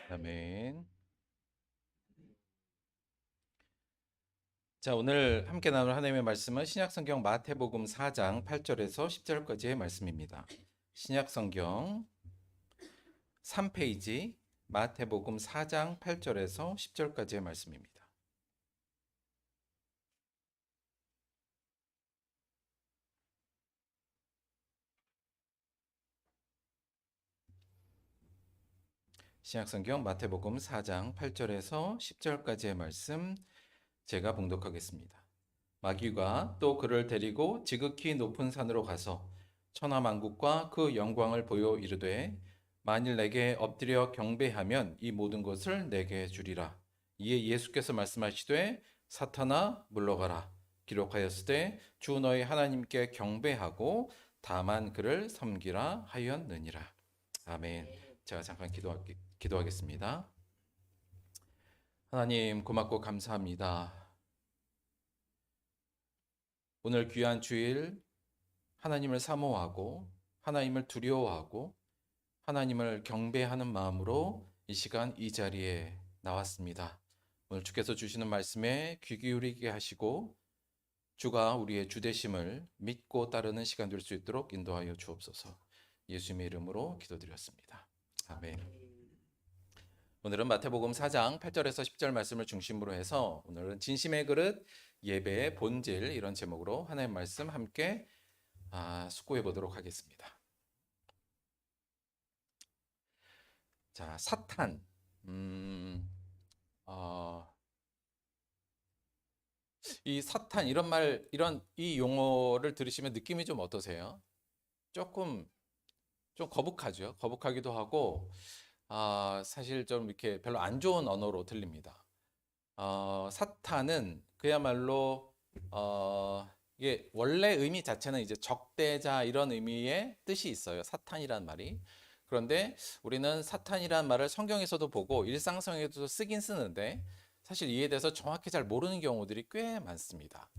아멘. 자, 오늘 함께 나눌 하나님의 말씀은 신약성경 마태복음 4장 8절에서 10절까지의 말씀입니다. 신약성경 3페이지 마태복음 4장 8절에서 10절까지의 말씀입니다. 신약성경 마태복음 4장 8절에서 10절까지의 말씀 제가 봉독하겠습니다. 마귀가 또 그를 데리고 지극히 높은 산으로 가서 천하만국과 그 영광을 보여 이르되 만일 내게 엎드려 경배하면 이 모든 것을 내게 주리라. 이에 예수께서 말씀하시되 사탄아 물러가라. 기록하였으되 주 너희 하나님께 경배하고 다만 그를 섬기라 하였느니라. 아멘. 제가 잠깐 기도하겠습니다. 하나님 고맙고 감사합니다. 오늘 귀한 주일 하나님을 사모하고 하나님을 두려워하고 하나님을 경배하는 마음으로 이 시간 이 자리에 나왔습니다. 오늘 주께서 주시는 말씀에 귀 기울이게 하시고 주가 우리의 주되심을 믿고 따르는 시간 될 수 있도록 인도하여 주옵소서. 예수님의 이름으로 기도드렸습니다. 아멘. 오늘은 마태복음 4장 8절에서 10절 말씀을 중심으로 해서 오늘은 진심의 그릇, 예배의 본질 이런 제목으로 하나님의 말씀 함께 숙고해 보도록 하겠습니다. 자, 사탄. 어, 이 사탄 이런 말, 이런 이 용어를 들으시면 느낌이 좀 어떠세요? 조금 좀 거북하죠. 거북하기도 하고, 사실 좀 이렇게 별로 안 좋은 언어로 들립니다. 사탄은 그야말로 이게 원래 의미 자체는 이제 적대자 이런 의미의 뜻이 있어요. 사탄이란 말이. 그런데 우리는 사탄이란 말을 성경에서도 보고 일상성에도 쓰긴 쓰는데 사실 이에 대해서 정확히 잘 모르는 경우들이 꽤 많습니다.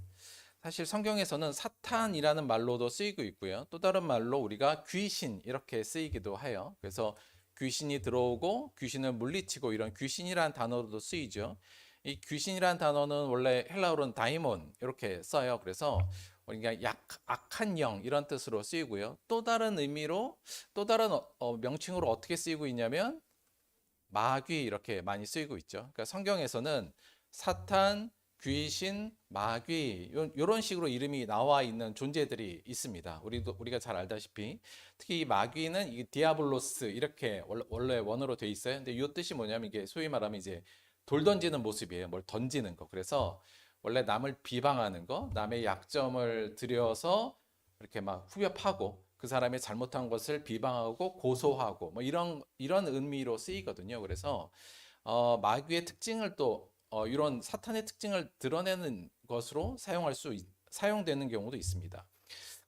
사실 성경에서는 사탄이라는 말로도 쓰이고 있고요. 또 다른 말로 우리가 귀신 이렇게 쓰이기도 해요. 그래서 귀신이 들어오고 귀신을 물리치고 이런 귀신이라는 단어로도 쓰이죠. 이 귀신이라는 단어는 원래 헬라어로는 다이몬 이렇게 써요. 그래서 우리가 악한 영 이런 뜻으로 쓰이고요. 또 다른 의미로 또 다른 명칭으로 어떻게 쓰이고 있냐면 마귀 이렇게 많이 쓰이고 있죠. 그러니까 성경에서는 사탄, 귀신, 마귀 이런 식으로 이름이 나와 있는 존재들이 있습니다. 우리가 잘 알다시피 특히 이 마귀는 이 디아블로스 이렇게 원래 원어로 돼 있어요. 근데 이 뜻이 뭐냐면 이게 소위 말하면 이제 돌 던지는 모습이에요. 뭘 던지는 거. 그래서 원래 남을 비방하는 거, 남의 약점을 들여서 이렇게 막 후벼파고 그 사람의 잘못한 것을 비방하고 고소하고 뭐 이런 의미로 쓰이거든요. 그래서 마귀의 특징을 또 이런 사탄의 특징을 드러내는 것으로 사용되는 경우도 있습니다.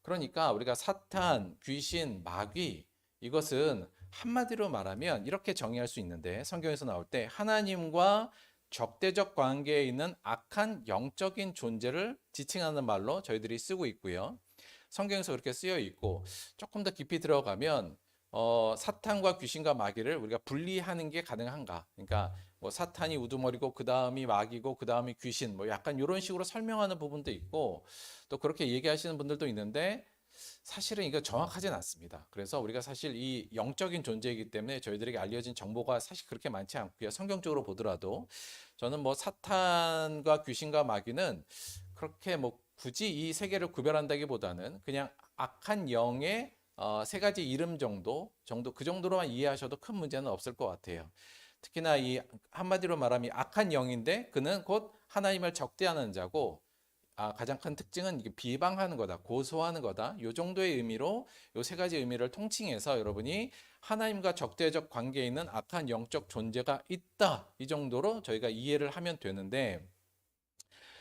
그러니까 우리가 사탄, 귀신, 마귀 이것은 한마디로 말하면 이렇게 정의할 수 있는데 성경에서 나올 때 하나님과 적대적 관계에 있는 악한 영적인 존재를 지칭하는 말로 저희들이 쓰고 있고요. 성경에서 그렇게 쓰여 있고 조금 더 깊이 들어가면 사탄과 귀신과 마귀를 우리가 분리하는 게 가능한가? 그러니까 뭐 사탄이 우두머리고 그 다음이 마귀고 그 다음이 귀신 뭐 약간 이런 식으로 설명하는 부분도 있고 또 그렇게 얘기하시는 분들도 있는데 사실은 이거 정확하진 않습니다. 그래서 우리가 사실 이 영적인 존재이기 때문에 저희들에게 알려진 정보가 사실 그렇게 많지 않고요. 성경적으로 보더라도 저는 뭐 사탄과 귀신과 마귀는 그렇게 뭐 굳이 이 세 개를 구별한다기보다는 그냥 악한 영의 세 가지 이름 정도 그 정도로만 이해하셔도 큰 문제는 없을 것 같아요. 특히나 이 한마디로 말하면 악한 영인데 그는 곧 하나님을 적대하는 자고 가장 큰 특징은 이게 비방하는 거다, 고소하는 거다. 요 정도의 의미로 요 세 가지 의미를 통칭해서 여러분이 하나님과 적대적 관계에 있는 악한 영적 존재가 있다. 이 정도로 저희가 이해를 하면 되는데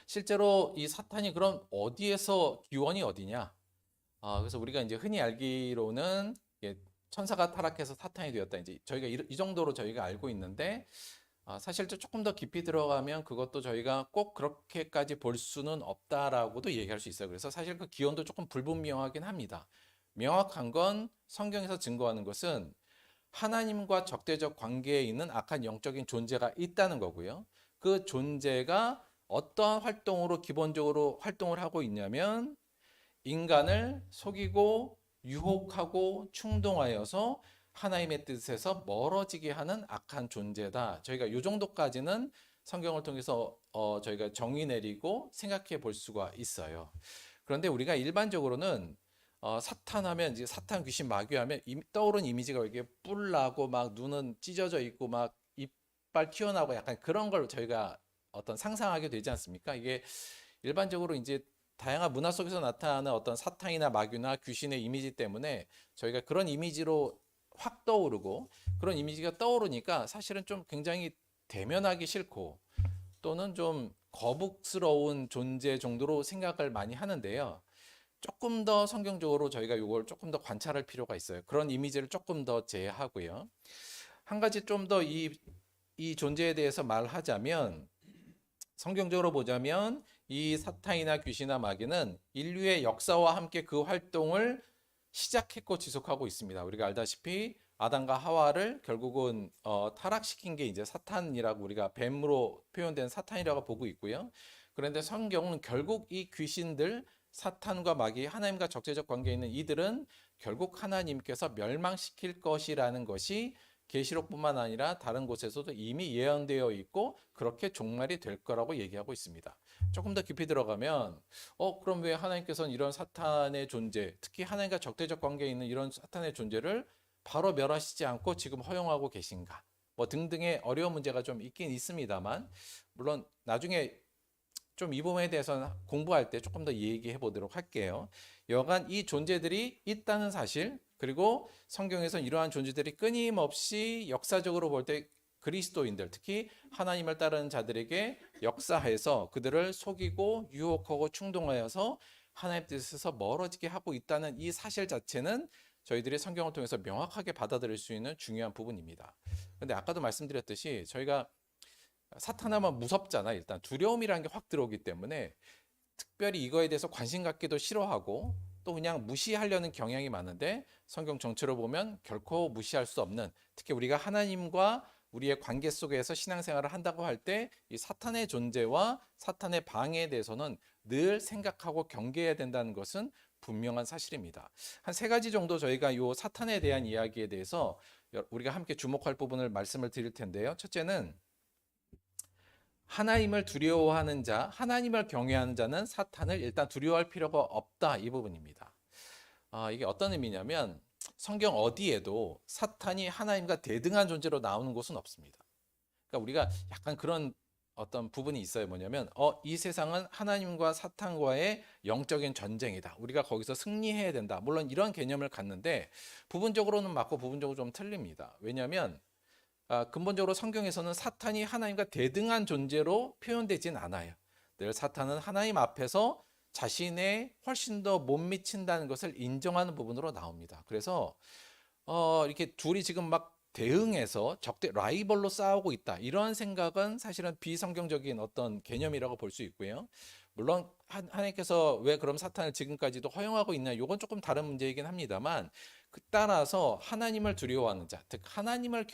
실제로 이 사탄이 그럼 어디에서 기원이 어디냐? 그래서 우리가 이제 흔히 알기로는 천사가 타락해서 사탄이 되었다. 이제 저희가 이 정도로 저희가 알고 있는데 사실 조금 더 깊이 들어가면 그것도 저희가 꼭 그렇게까지 볼 수는 없다라고도 얘기할 수 있어요. 그래서 사실 그 기원도 조금 불분명하긴 합니다. 명확한 건 성경에서 증거하는 것은 하나님과 적대적 관계에 있는 악한 영적인 존재가 있다는 거고요. 그 존재가 어떠한 활동으로 기본적으로 활동을 하고 있냐면 인간을 속이고 유혹하고 충동하여서 하나님의 뜻에서 멀어지게 하는 악한 존재다. 저희가 이 정도까지는 성경을 통해서 저희가 정의 내리고 생각해 볼 수가 있어요. 그런데 우리가 일반적으로는 사탄하면 이제 사탄 귀신 마귀하면 떠오르는 이미지가 이게 뿔나고 막 눈은 찢어져 있고 막 이빨 튀어나오고 약간 그런 걸 저희가 어떤 상상하게 되지 않습니까? 이게 일반적으로 이제 다양한 문화 속에서 나타나는 어떤 사탄이나 마귀나 귀신의 이미지 때문에 저희가 그런 이미지로 확 떠오르고 그런 이미지가 떠오르니까 사실은 좀 굉장히 대면하기 싫고 또는 좀 거북스러운 존재 정도로 생각을 많이 하는데요. 조금 더 성경적으로 저희가 이걸 조금 더 관찰할 필요가 있어요. 그런 이미지를 조금 더 제하고요. 한 가지 좀 더 이 존재에 대해서 말하자면 성경적으로 보자면 이 사탄이나 귀신이나 마귀는 인류의 역사와 함께 그 활동을 시작했고 지속하고 있습니다. 우리가 알다시피 아담과 하와를 결국은 타락시킨 게 이제 사탄이라고 우리가 뱀으로 표현된 사탄이라고 보고 있고요. 그런데 성경은 결국 이 귀신들 사탄과 마귀 하나님과 적대적 관계에 있는 이들은 결국 하나님께서 멸망시킬 것이라는 것이 계시록뿐만 아니라 다른 곳에서도 이미 예언되어 있고 그렇게 종말이 될 거라고 얘기하고 있습니다. 조금 더 깊이 들어가면 그럼 왜 하나님께서는 이런 사탄의 존재, 특히 하나님과 적대적 관계에 있는 이런 사탄의 존재를 바로 멸하시지 않고 지금 허용하고 계신가? 뭐 등등의 어려운 문제가 좀 있긴 있습니다만 물론 나중에 좀 이 부분에 대해서는 공부할 때 조금 더 얘기해 보도록 할게요. 여간 이 존재들이 있다는 사실, 그리고 성경에서 이러한 존재들이 끊임없이 역사적으로 볼 때 그리스도인들, 특히 하나님을 따르는 자들에게 역사해서 그들을 속이고 유혹하고 충동하여서 하나님 뜻에서 멀어지게 하고 있다는 이 사실 자체는 저희들이 성경을 통해서 명확하게 받아들일 수 있는 중요한 부분입니다. 근데 아까도 말씀드렸듯이 저희가 사탄하면 무섭잖아. 일단 두려움이라는 게 확 들어오기 때문에 특별히 이거에 대해서 관심 갖기도 싫어하고 또 그냥 무시하려는 경향이 많은데 성경 전체로 보면 결코 무시할 수 없는, 특히 우리가 하나님과 우리의 관계 속에서 신앙생활을 한다고 할 때 이 사탄의 존재와 사탄의 방해에 대해서는 늘 생각하고 경계해야 된다는 것은 분명한 사실입니다. 한 세 가지 정도 저희가 이 사탄에 대한 이야기에 대해서 우리가 함께 주목할 부분을 말씀을 드릴 텐데요. 첫째는 하나님을 두려워하는 자, 하나님을 경외하는 자는 사탄을 일단 두려워할 필요가 없다, 이 부분입니다. 이게 어떤 의미냐면 성경 어디에도 사탄이 하나님과 대등한 존재로 나오는 곳은 없습니다. 그러니까 우리가 약간 그런 어떤 부분이 있어요. 뭐냐면 이 세상은 하나님과 사탄과의 영적인 전쟁이다. 우리가 거기서 승리해야 된다. 물론 이런 개념을 갖는데 부분적으로는 맞고 부분적으로 좀 틀립니다. 왜냐하면 근본적으로 성경에서는 사탄이 하나님과 대등한 존재로 표현되진 않아요. 늘 사탄은 하나님 앞에서 자신의 훨씬 더 못 미친다는 것을 인정하는 부분으로 나옵니다. 그래서 이렇게 둘이 지금 막 대응해서 적대 라이벌로 싸우고 있다, 이런 생각은 사실은 비성경적인 어떤 개념이라고 볼 수 있고요. 물론 하나님께서 왜 그럼 사탄을 지금까지도 허용하고 있냐, 이건 조금 다른 문제이긴 합니다만 따라서 하나님을 두려워하는 자, 즉 하나님을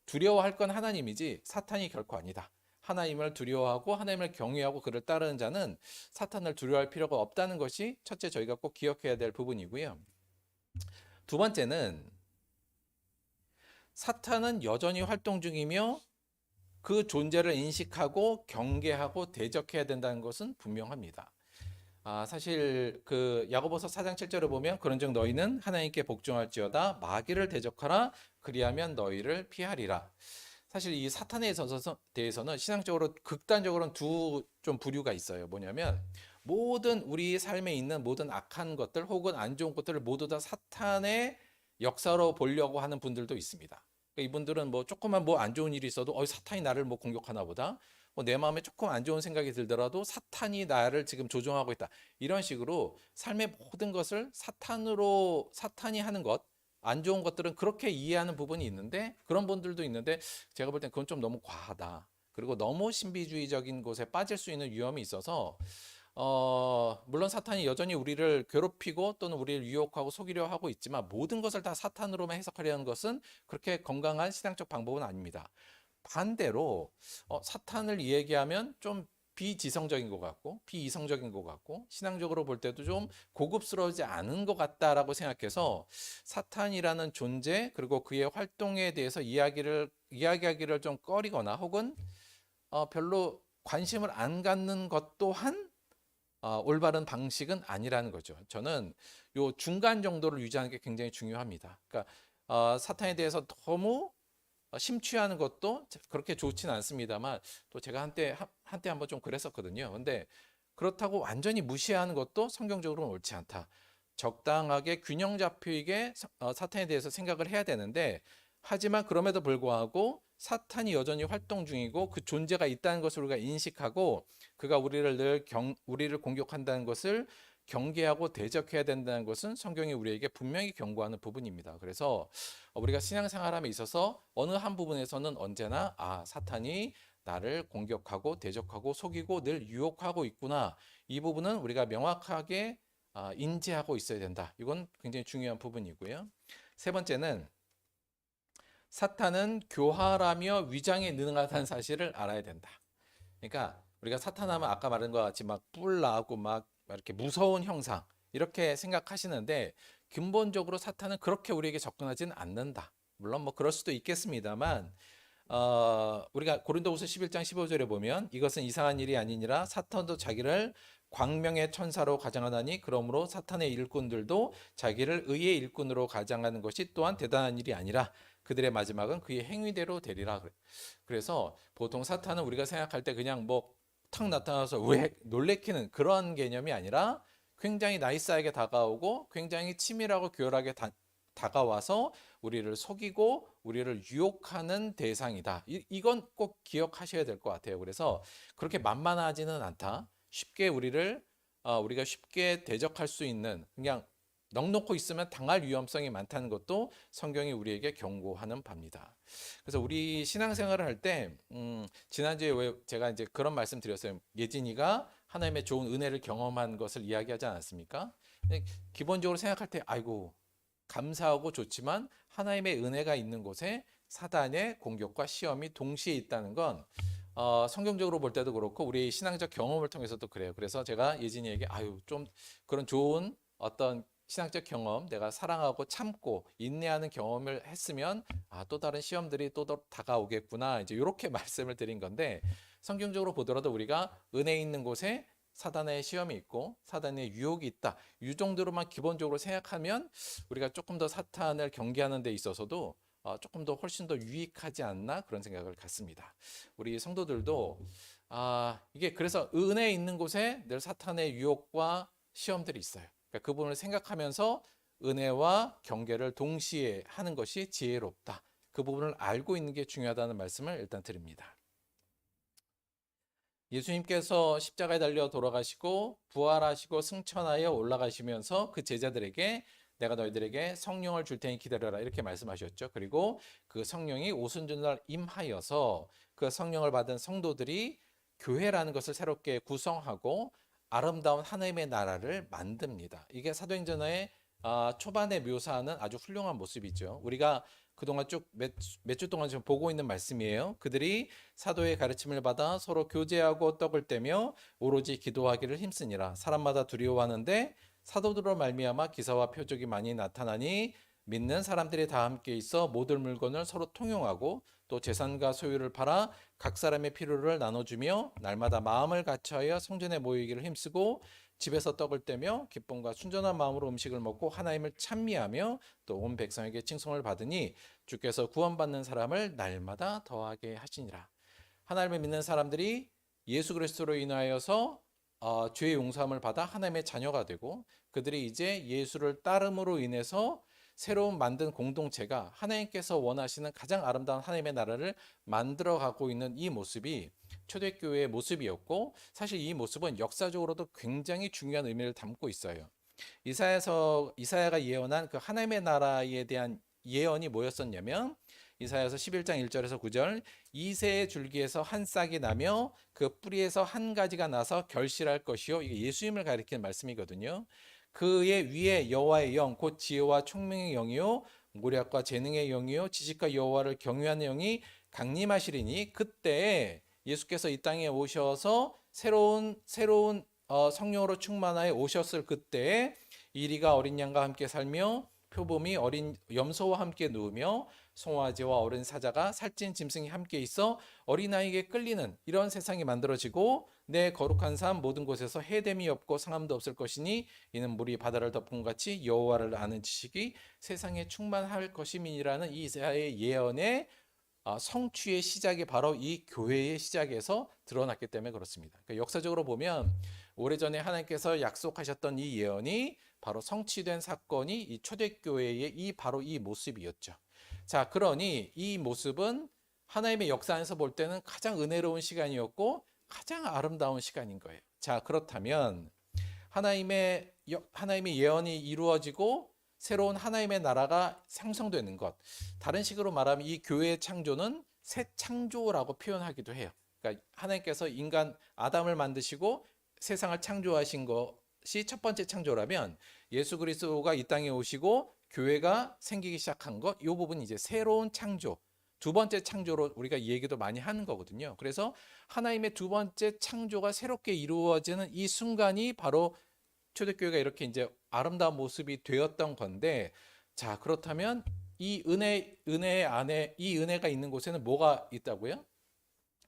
두려워할 건 하나님이지 사탄이 결코 아니다. 하나님을 두려워하고 하나님을 경외하고 그를 따르는 자는 사탄을 두려워할 필요가 없다는 것이 첫째 저희가 꼭 기억해야 될 부분이고요. 두 번째는 사탄은 여전히 활동 중이며 그 존재를 인식하고 경계하고 대적해야 된다는 것은 분명합니다. 사실 그 야고보서 4장 7절을 보면 그런즉 너희는 하나님께 복종할지어다 마귀를 대적하라 그리하면 너희를 피하리라. 사실 이 사탄에 대해서는 신앙적으로 극단적으로는 두 좀 부류가 있어요. 뭐냐면 모든 우리 삶에 있는 모든 악한 것들 혹은 안 좋은 것들을 모두 다 사탄의 역사로 보려고 하는 분들도 있습니다. 그러니까 이분들은 뭐 조금만 뭐 안 좋은 일이 있어도 사탄이 나를 뭐 공격하나 보다. 내 마음에 조금 안 좋은 생각이 들더라도 사탄이 나를 지금 조종하고 있다. 이런 식으로 삶의 모든 것을 사탄이 하는 것, 안 좋은 것들은 그렇게 이해하는 부분이 있는데 그런 분들도 있는데 제가 볼 땐 그건 좀 너무 과하다. 그리고 너무 신비주의적인 곳에 빠질 수 있는 위험이 있어서 물론 사탄이 여전히 우리를 괴롭히고 또는 우리를 유혹하고 속이려 하고 있지만 모든 것을 다 사탄으로만 해석하려는 것은 그렇게 건강한 신앙적 방법은 아닙니다. 반대로 사탄을 이야기하면 좀 비지성적인 것 같고 비이성적인 것 같고 신앙적으로 볼 때도 좀 고급스러우지 않은 것 같다라고 생각해서 사탄이라는 존재 그리고 그의 활동에 대해서 이야기하기를 좀 꺼리거나 혹은 별로 관심을 안 갖는 것 또한 올바른 방식은 아니라는 거죠. 저는 요 중간 정도를 유지하는 게 굉장히 중요합니다. 그러니까 사탄에 대해서 너무 심취하는 것도 그렇게 좋지는 않습니다만 또 제가 한때 한번 좀 그랬었거든요. 근데 그렇다고 완전히 무시하는 것도 성경적으로는 옳지 않다. 적당하게 균형 잡히게 사탄에 대해서 생각을 해야 되는데 하지만 그럼에도 불구하고 사탄이 여전히 활동 중이고 그 존재가 있다는 것을 우리가 인식하고 그가 우리를 공격한다는 것을 경계하고 대적해야 된다는 것은 성경이 우리에게 분명히 경고하는 부분입니다. 그래서 우리가 신앙생활함에 있어서 어느 한 부분에서는 언제나 사탄이 나를 공격하고 대적하고 속이고 늘 유혹하고 있구나. 이 부분은 우리가 명확하게 인지하고 있어야 된다. 이건 굉장히 중요한 부분이고요. 세 번째는 사탄은 교활하며 위장에 능하다는 사실을 알아야 된다. 그러니까 우리가 사탄하면 아까 말한 것 같이 막 뿔 나고 막 이렇게 무서운 형상 이렇게 생각하시는데 근본적으로 사탄은 그렇게 우리에게 접근하지는 않는다. 물론 뭐 그럴 수도 있겠습니다만 우리가 고린도후서 11장 15절에 보면 이것은 이상한 일이 아니니라 사탄도 자기를 광명의 천사로 가장하나니 그러므로 사탄의 일꾼들도 자기를 의의 일꾼으로 가장하는 것이 또한 대단한 일이 아니라 그들의 마지막은 그의 행위대로 되리라. 그래서 보통 사탄은 우리가 생각할 때 그냥 뭐 탁 나타나서 왜 놀래키는 그런 개념이 아니라 굉장히 나이스하게 다가오고 굉장히 치밀하고 교활하게 다가와서 우리를 속이고 우리를 유혹하는 대상이다. 이건 꼭 기억하셔야 될 것 같아요. 그래서 그렇게 만만하지는 않다. 우리가 쉽게 대적할 수 있는 그냥 넉넉히 있으면 당할 위험성이 많다는 것도 성경이 우리에게 경고하는 바입니다. 그래서 우리 신앙생활을 할 때 지난주에 왜 제가 이제 그런 말씀 드렸어요. 예진이가 하나님의 좋은 은혜를 경험한 것을 이야기하지 않았습니까? 기본적으로 생각할 때 아이고 감사하고 좋지만 하나님의 은혜가 있는 곳에 사단의 공격과 시험이 동시에 있다는 건 성경적으로 볼 때도 그렇고 우리 신앙적 경험을 통해서도 그래요. 그래서 제가 예진이에게 좀 그런 좋은 어떤 신앙적 경험, 내가 사랑하고 참고 인내하는 경험을 했으면 또 다른 시험들이 또 다가오겠구나. 이제 이렇게 말씀을 드린 건데 성경적으로 보더라도 우리가 은혜 있는 곳에 사단의 시험이 있고 사단의 유혹이 있다. 이 정도로만 기본적으로 생각하면 우리가 조금 더 사탄을 경계하는 데 있어서도 조금 더 훨씬 더 유익하지 않나 그런 생각을 갖습니다. 우리 성도들도 이게 그래서 은혜 있는 곳에 늘 사탄의 유혹과 시험들이 있어요. 그러니까 그 부분을 생각하면서 은혜와 경계를 동시에 하는 것이 지혜롭다. 그 부분을 알고 있는 게 중요하다는 말씀을 일단 드립니다. 예수님께서 십자가에 달려 돌아가시고 부활하시고 승천하여 올라가시면서 그 제자들에게 내가 너희들에게 성령을 줄 테니 기다려라 이렇게 말씀하셨죠. 그리고 그 성령이 오순절날 임하여서 그 성령을 받은 성도들이 교회라는 것을 새롭게 구성하고 아름다운 하나님의 나라를 만듭니다. 이게 사도행전의 초반에 묘사하는 아주 훌륭한 모습이죠. 우리가 그동안 쭉 몇 주 동안 지금 보고 있는 말씀이에요. 그들이 사도의 가르침을 받아 서로 교제하고 떡을 떼며 오로지 기도하기를 힘쓰니라. 사람마다 두려워하는데 사도들로 말미암아 기사와 표적이 많이 나타나니 믿는 사람들이 다 함께 있어 모든 물건을 서로 통용하고 또 재산과 소유를 팔아 각 사람의 필요를 나눠주며 날마다 마음을 같이하여 성전에 모이기를 힘쓰고 집에서 떡을 떼며 기쁨과 순전한 마음으로 음식을 먹고 하나님을 찬미하며 또 온 백성에게 칭송을 받으니 주께서 구원받는 사람을 날마다 더하게 하시니라. 하나님을 믿는 사람들이 예수 그리스도로 인하여서 죄의 용서함을 받아 하나님의 자녀가 되고 그들이 이제 예수를 따름으로 인해서 새로운 만든 공동체가 하나님께서 원하시는 가장 아름다운 하나님의 나라를 만들어가고 있는 이 모습이 초대교회의 모습이었고 사실 이 모습은 역사적으로도 굉장히 중요한 의미를 담고 있어요. 이사야가 예언한 그 하나님의 나라에 대한 예언이 뭐였었냐면 이사야서 11장 1절에서 9절. 이새의 줄기에서 한 싹이 나며 그 뿌리에서 한 가지가 나서 결실할 것이요. 이게 예수님을 가리키는 말씀이거든요. 그의 위에 여호와의 영 곧 지혜와 총명의 영이요 모략과 재능의 영이요 지식과 여호와를 경외하는 영이 강림하시리니 그때 예수께서 이 땅에 오셔서 새로운 성령으로 충만하여 오셨을 그때에 이리가 어린 양과 함께 살며 표범이 어린 염소와 함께 누우며 송아지와 어린 사자가 살찐 짐승이 함께 있어 어린아이에게 끌리는 이런 세상이 만들어지고 내 거룩한 삶 모든 곳에서 해됨이 없고 상함도 없을 것이니 이는 물이 바다를 덮은 같이 여호와를 아는 지식이 세상에 충만할 것임이라는 이사야의 예언의 성취의 시작이 바로 이 교회의 시작에서 드러났기 때문에 그렇습니다. 그러니까 역사적으로 보면 오래전에 하나님께서 약속하셨던 이 예언이 바로 성취된 사건이 이 초대교회의 바로 이 모습이었죠. 자, 그러니 이 모습은 하나님의 역사 안에서 볼 때는 가장 은혜로운 시간이었고 가장 아름다운 시간인 거예요. 자, 그렇다면 하나님의 예언이 이루어지고 새로운 하나님의 나라가 상성되는 것. 다른 식으로 말하면 이 교회의 창조는 새 창조라고 표현하기도 해요. 그러니까 하나님께서 인간 아담을 만드시고 세상을 창조하신 것이 첫 번째 창조라면 예수 그리스도가 이 땅에 오시고 교회가 생기기 시작한 것, 이 부분이 이제 새로운 창조, 두 번째 창조로 우리가 얘기도 많이 하는 거거든요. 그래서 하나님의 두 번째 창조가 새롭게 이루어지는 이 순간이 바로 초대교회가 이렇게 이제 아름다운 모습이 되었던 건데, 자, 그렇다면 이 은혜 안에 이 은혜가 있는 곳에는 뭐가 있다고요?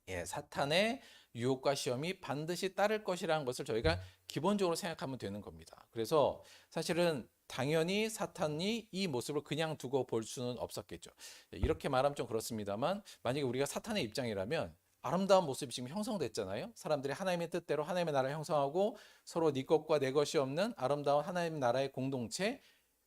예, 사탄의 유혹과 시험이 반드시 따를 것이라는 것을 저희가 기본적으로 생각하면 되는 겁니다. 그래서 사실은 당연히 사탄이 이 모습을 그냥 두고 볼 수는 없었겠죠. 이렇게 말하면 좀 그렇습니다만 만약에 우리가 사탄의 입장이라면 아름다운 모습이 지금 형성됐잖아요. 사람들이 하나님의 뜻대로 하나님의 나라를 형성하고 서로 네 것과 내 것이 없는 아름다운 하나님 나라의 공동체,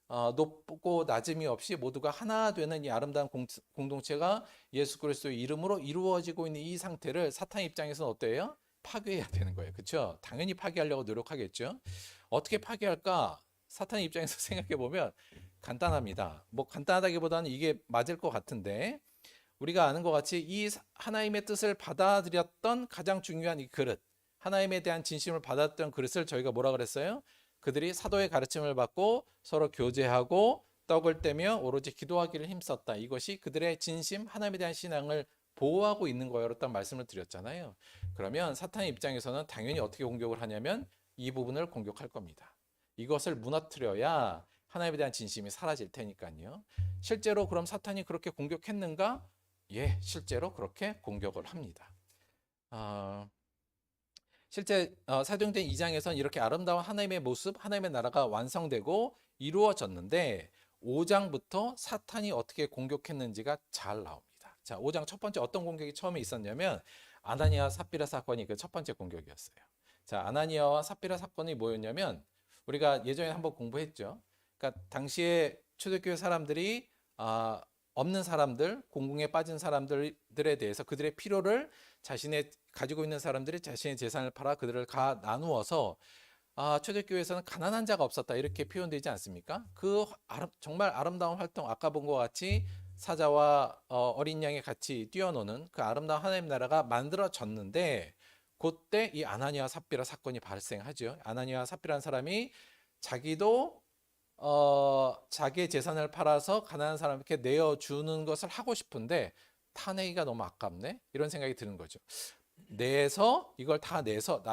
높고 낮음이 없이 모두가 하나 되는 이 아름다운 공동체가 예수 그리스도의 이름으로 이루어지고 있는 이 상태를 사탄 입장에서는 어때요? 파괴해야 되는 거예요. 그렇죠? 당연히 파괴하려고 노력하겠죠. 어떻게 파괴할까? 사탄 입장에서 생각해 보면 간단합니다. 뭐 간단하다기보다는 이게 맞을 것 같은데 우리가 아는 것 같이 이 하나님의 뜻을 받아들였던 가장 중요한 이 그릇, 하나님에 대한 진심을 받았던 그릇을 저희가 뭐라 그랬어요? 그들이 사도의 가르침을 받고 서로 교제하고 떡을 떼며 오로지 기도하기를 힘썼다. 이것이 그들의 진심, 하나님에 대한 신앙을 보호하고 있는 거였다는 말씀을 드렸잖아요. 그러면 사탄의 입장에서는 당연히 어떻게 공격을 하냐면 이 부분을 공격할 겁니다. 이것을 무너뜨려야 하나님에 대한 진심이 사라질 테니까요. 실제로 그럼 사탄이 그렇게 공격했는가? 예, 실제로 그렇게 공격을 합니다. 실제 사도행전 2장에서는 이렇게 아름다운 하나님의 모습, 하나님의 나라가 완성되고 이루어졌는데 5장부터 사탄이 어떻게 공격했는지가 잘 나옵니다. 자, 5장 첫 번째 어떤 공격이 처음에 있었냐면 아나니아와 삽비라 사건이 그 첫 번째 공격이었어요. 자, 아나니아와 삽비라 사건이 뭐였냐면 우리가 예전에 한번 공부했죠. 그러니까 당시에 초대교회 사람들이 없는 사람들, 공공에 빠진 사람들에 대해서 그들의 필요를 자신의 가지고 있는 사람들이 자신의 재산을 팔아 그들을 나누어서 초대교회에서는 가난한 자가 없었다 이렇게 표현되지 않습니까? 그 정말 아름다운 활동 아까 본 것 같이 사자와 어린 양이 같이 뛰어노는 그 아름다운 하나님 나라가 만들어졌는데 그때 이 아나니아와 삽비라 사건이 발생하죠. 아나니아와 삽비라는 사람이 자기도 자기의 재산을 팔아서 가난한 사람에게 내어주는 것을 하고 싶은데 타내기가 너무 아깝네 이런 생각이 드는 거죠. 이걸 다 내서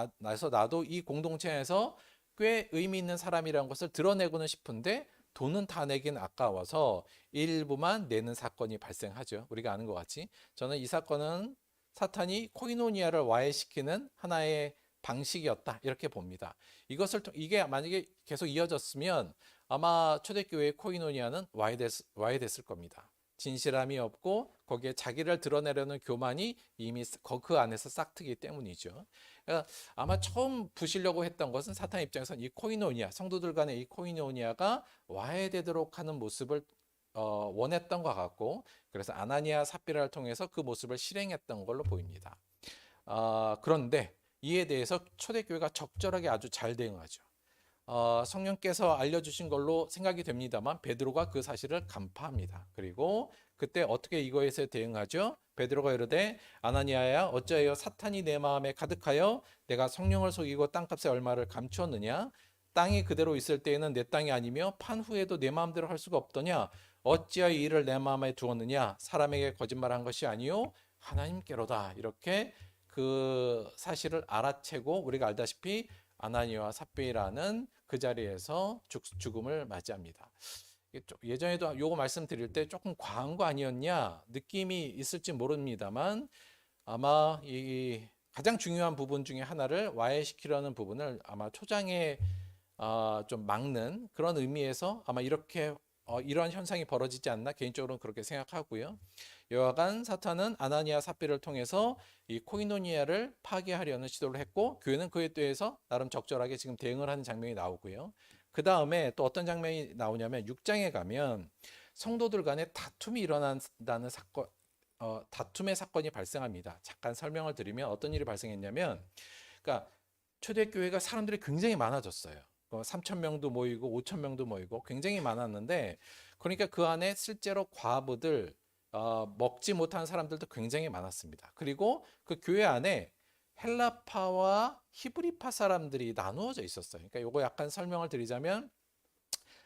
나도 이 공동체에서 꽤 의미 있는 사람이라는 것을 드러내고는 싶은데 돈은 다 내긴 아까워서 일부만 내는 사건이 발생하죠. 우리가 아는 것 같이 저는 이 사건은 사탄이 코이노니아를 와해시키는 하나의 방식이었다 이렇게 봅니다. 이게 만약에 계속 이어졌으면 아마 초대교회의 코이노니아는 와해됐을 겁니다. 진실함이 없고 거기에 자기를 드러내려는 교만이 이미 그 안에서 싹트기 때문이죠. 그러니까 아마 처음 부시려고 했던 것은 사탄 입장에서는 이 코이노니아, 성도들 간의 이 코이노니아가 와해되도록 하는 모습을 원했던 것 같고 그래서 아나니아 삽비라를 통해서 그 모습을 실행했던 걸로 보입니다. 그런데 이에 대해서 초대교회가 적절하게 아주 잘 대응하죠. 성령께서 알려주신 걸로 생각이 됩니다만 베드로가 그 사실을 간파합니다. 그리고 그때 어떻게 이거에서 대응하죠? 베드로가 이르되 아나니아야 어찌하여 사탄이 내 마음에 가득하여 내가 성령을 속이고 땅값의 얼마를 감추었느냐? 땅이 그대로 있을 때에는 내 땅이 아니며 판 후에도 내 마음대로 할 수가 없더냐? 어찌하여 이 일을 내 마음에 두었느냐? 사람에게 거짓말한 것이 아니요 하나님께로다. 이렇게 그 사실을 알아채고 우리가 알다시피 아나니아와 삽비라는 그 자리에서 죽음을 맞이합니다. 예전에도 요거 말씀드릴 때 조금 과한 거 아니었냐 느낌이 있을지 모릅니다만 아마 이 가장 중요한 부분 중에 하나를 와해시키려는 부분을 아마 초장에 좀 막는 그런 의미에서 아마 이렇게 이러한 현상이 벌어지지 않나 개인적으로는 그렇게 생각하고요. 여하간 사탄은 아나니아 삽비를 통해서 이 코이노니아를 파괴하려는 시도를 했고 교회는 그에 대해서 나름 적절하게 지금 대응을 하는 장면이 나오고요. 그 다음에 또 어떤 장면이 나오냐면 6장에 가면 성도들 간에 다툼이 일어난다는 사건, 다툼의 사건이 발생합니다. 잠깐 설명을 드리면 어떤 일이 발생했냐면, 그러니까 초대교회가 사람들이 굉장히 많아졌어요. 3,000명도 모이고 5,000명도 모이고 굉장히 많았는데, 그러니까 그 안에 실제로 과부들, 먹지 못한 사람들도 굉장히 많았습니다. 그리고 그 교회 안에 헬라파와 히브리파 사람들이 나누어져 있었어요. 그러니까 요거 약간 설명을 드리자면,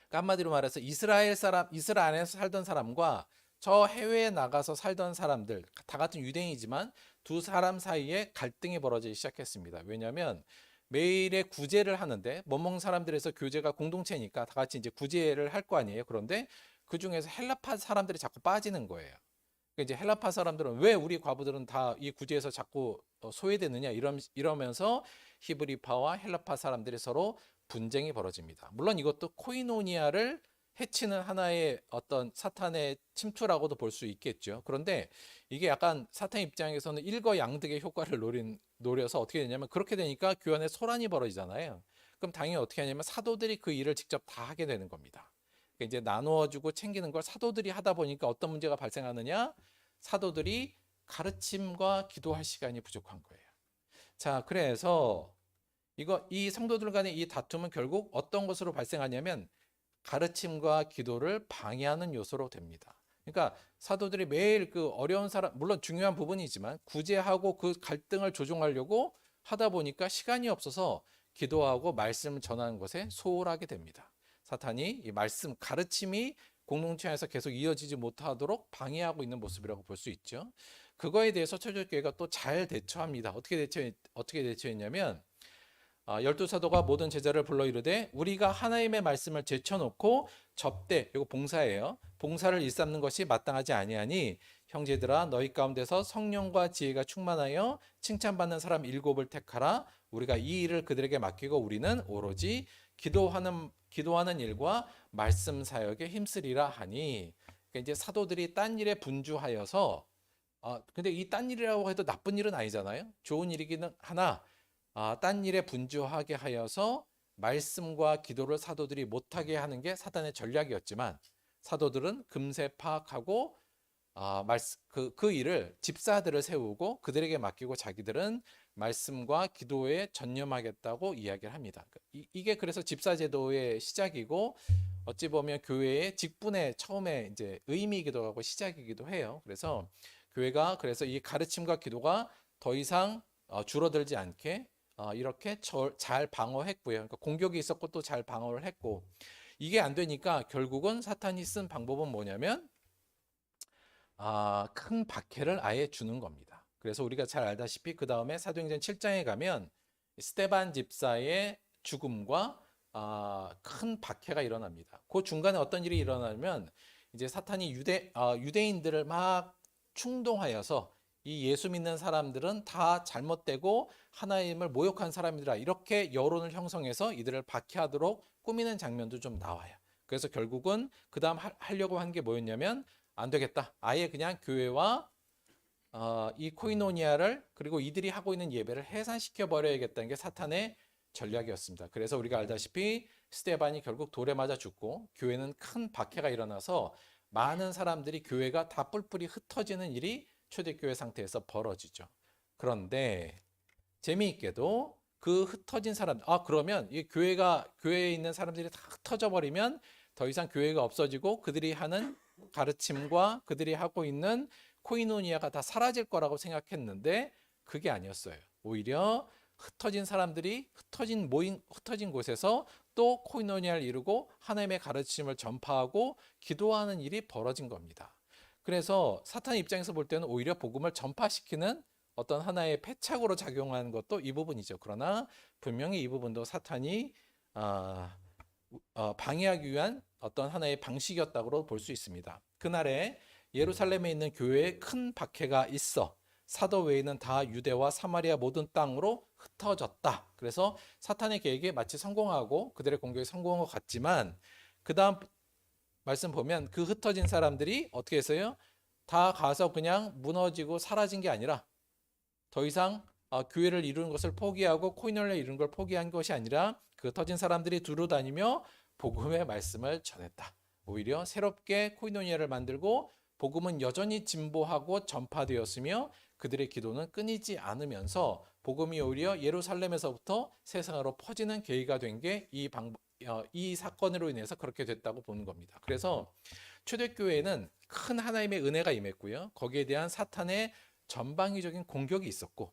그러니까 한마디로 말해서 이스라엘 안에서 살던 사람과 저 해외에 나가서 살던 사람들, 다 같은 유대인이지만 두 사람 사이에 갈등이 벌어지기 시작했습니다. 왜냐하면 매일의 구제를 하는데 멍멍 사람들에서 교제가 공동체니까 다 같이 이제 구제를 할 거 아니에요. 그런데 그 중에서 헬라파 사람들이 자꾸 빠지는 거예요. 그러니까 이제 헬라파 사람들은 왜 우리 과부들은 다 이 구제에서 자꾸 소외되느냐 이러면서 히브리파와 헬라파 사람들이 서로 분쟁이 벌어집니다. 물론 이것도 코이노니아를 해치는 하나의 어떤 사탄의 침투라고도 볼 수 있겠죠. 그런데 이게 약간 사탄 입장에서는 일거양득의 효과를 노려서 어떻게 되냐면 그렇게 되니까 교회 안에 소란이 벌어지잖아요. 그럼 당연히 어떻게 하냐면 사도들이 그 일을 직접 다 하게 되는 겁니다. 그러니까 이제 나누어주고 챙기는 걸 사도들이 하다 보니까 어떤 문제가 발생하느냐? 사도들이 가르침과 기도할 시간이 부족한 거예요. 자, 그래서 이 성도들 간의 이 다툼은 결국 어떤 것으로 발생하냐면 가르침과 기도를 방해하는 요소로 됩니다. 그러니까 사도들이 매일 그 어려운 사람, 물론 중요한 부분이지만 구제하고 그 갈등을 조정하려고 하다 보니까 시간이 없어서 기도하고 말씀을 전하는 것에 소홀하게 됩니다. 사탄이 이 말씀, 가르침이 공동체 안에서 계속 이어지지 못하도록 방해하고 있는 모습이라고 볼 수 있죠. 그거에 대해서 초대교회가 또 잘 대처합니다. 어떻게 대처했냐면 12사도가 모든 제자를 불러 이르되 우리가 하나님의 말씀을 제쳐놓고 접대, 이거 봉사예요. 봉사를 일삼는 것이 마땅하지 아니하니 형제들아 너희 가운데서 성령과 지혜가 충만하여 칭찬받는 사람 7을 택하라. 우리가 이 일을 그들에게 맡기고 우리는 오로지 기도하는 일과 말씀 사역에 힘쓰리라 하니. 그러니까 이제 사도들이 딴 일에 분주하여서 근데 이 딴 일이라고 해도 나쁜 일은 아니잖아요. 좋은 일이기는 하나 딴 일에 분주하게 하여서 말씀과 기도를 사도들이 못하게 하는 게 사단의 전략이었지만 사도들은 금세 파악하고 그 일을 집사들을 세우고 그들에게 맡기고 자기들은 말씀과 기도에 전념하겠다고 이야기를 합니다. 이게 그래서 집사제도의 시작이고 어찌 보면 교회의 직분의 처음에 이제 의미이기도 하고 시작이기도 해요. 그래서 교회가 그래서 이 가르침과 기도가 더 이상 줄어들지 않게 이렇게 잘 방어했고요. 그러니까 공격이 있었고 또 잘 방어를 했고 이게 안 되니까 결국은 사탄이 쓴 방법은 뭐냐면 큰 박해를 아예 주는 겁니다. 그래서 우리가 잘 알다시피 그 다음에 사도행전 7장에 가면 스데반 집사의 죽음과 큰 박해가 일어납니다. 그 중간에 어떤 일이 일어나면 이제 사탄이 유대인들을 막 충동하여서 이 예수 믿는 사람들은 다 잘못되고 하나님을 모욕한 사람이라 이렇게 여론을 형성해서 이들을 박해하도록 꾸미는 장면도 좀 나와요. 그래서 결국은 그 다음 하려고 한 게 뭐였냐면 안 되겠다. 아예 그냥 교회와 이 코이노니아를 그리고 이들이 하고 있는 예배를 해산시켜 버려야겠다는 게 사탄의 전략이었습니다. 그래서 우리가 알다시피 스데반이 결국 돌에 맞아 죽고 교회는 큰 박해가 일어나서 많은 사람들이 교회가 다 뿔뿔이 흩어지는 일이 초대교회 상태에서 벌어지죠. 그런데 재미있게도 그 흩어진 사람, 그러면 이 교회에 있는 사람들이 다 흩어져 버리면 더 이상 교회가 없어지고 그들이 하는 가르침과 그들이 하고 있는 코이노니아가 다 사라질 거라고 생각했는데 그게 아니었어요. 오히려 흩어진 사람들이 흩어진 곳에서 또 코이노니아를 이루고 하나님의 가르침을 전파하고 기도하는 일이 벌어진 겁니다. 그래서 사탄 입장에서 볼 때는 오히려 복음을 전파시키는 어떤 하나의 패착으로 작용하는 것도 이 부분이죠. 그러나 분명히 이 부분도 사탄이 방해하기 위한 어떤 하나의 방식이었다고 볼 수 있습니다. 그날에 예루살렘에 있는 교회에 큰 박해가 있어 사도 외에는 다 유대와 사마리아 모든 땅으로 흩어졌다. 그래서 사탄의 계획이 마치 성공하고 그들의 공격이 성공한 것 같지만 그 다음 말씀 보면 그 흩어진 사람들이 어떻게 했어요? 다 가서 그냥 무너지고 사라진 게 아니라 더 이상 교회를 이루는 것을 포기하고 코이노니아를 이루는 걸 포기한 것이 아니라 그 흩어진 사람들이 두루 다니며 복음의 말씀을 전했다. 오히려 새롭게 코이노니아를 만들고 복음은 여전히 진보하고 전파되었으며 그들의 기도는 끊이지 않으면서 복음이 오히려 예루살렘에서부터 세상으로 퍼지는 계기가 된 게 이 사건으로 인해서 그렇게 됐다고 보는 겁니다. 그래서 초대교회에는 큰 하나님의 은혜가 임했고요. 거기에 대한 사탄의 전방위적인 공격이 있었고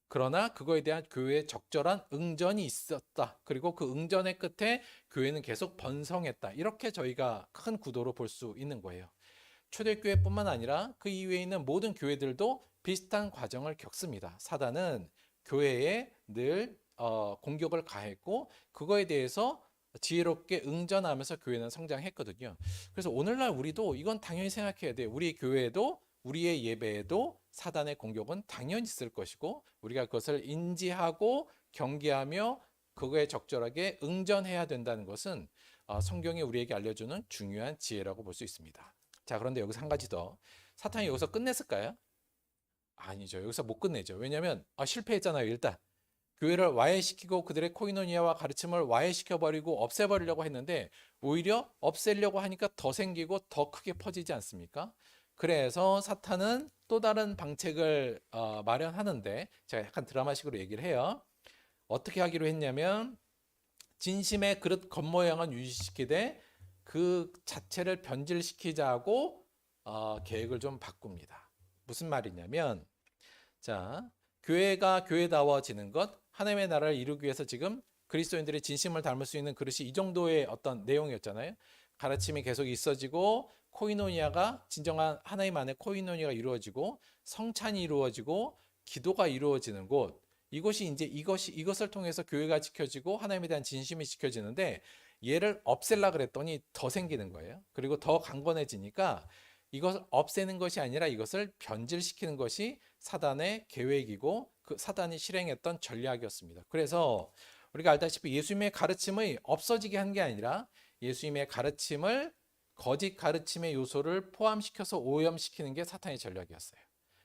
그러나 그거에 대한 교회의 적절한 응전이 있었다. 그리고 그 응전의 끝에 교회는 계속 번성했다. 이렇게 저희가 큰 구도로 볼 수 있는 거예요. 초대교회뿐만 아니라 그 이외에 있는 모든 교회들도 비슷한 과정을 겪습니다. 사단은 교회에 늘 공격을 가했고 그거에 대해서 지혜롭게 응전하면서 교회는 성장했거든요. 그래서 오늘날 우리도 이건 당연히 생각해야 돼요. 우리 교회에도 우리의 예배에도 사단의 공격은 당연히 있을 것이고 우리가 그것을 인지하고 경계하며 그거에 적절하게 응전해야 된다는 것은 성경이 우리에게 알려주는 중요한 지혜라고 볼 수 있습니다. 자, 그런데 여기서 한 가지 더. 사탄이 여기서 끝냈을까요? 아니죠. 여기서 못 끝내죠. 왜냐하면 실패했잖아요. 일단 교회를 와해시키고 그들의 코이노니아와 가르침을 와해시켜버리고 없애버리려고 했는데 오히려 없애려고 하니까 더 생기고 더 크게 퍼지지 않습니까? 그래서 사탄은 또 다른 방책을 마련하는데 제가 약간 드라마식으로 얘기를 해요. 어떻게 하기로 했냐면 진심의 그릇 겉모양은 유지시키되 그 자체를 변질시키자고 계획을 좀 바꿉니다. 무슨 말이냐면 자, 교회가 교회다워지는 것, 하나님의 나라를 이루기 위해서 지금 그리스도인들의 진심을 담을 수 있는 그릇이 이 정도의 어떤 내용이었잖아요. 가르침이 계속 있어지고 코이노니아가 진정한 하나님 안에 코이노니아가 이루어지고 성찬이 이루어지고 기도가 이루어지는 곳. 이것을 통해서 교회가 지켜지고 하나님에 대한 진심이 지켜지는데 얘를 없앨라 그랬더니 더 생기는 거예요. 그리고 더 강건해지니까 이것을 없애는 것이 아니라 이것을 변질시키는 것이 사단의 계획이고 그 사단이 실행했던 전략이었습니다. 그래서 우리가 알다시피 예수님의 가르침이 없어지게 한 게 아니라 예수님의 가르침을 거짓 가르침의 요소를 포함시켜서 오염시키는 게 사탄의 전략이었어요.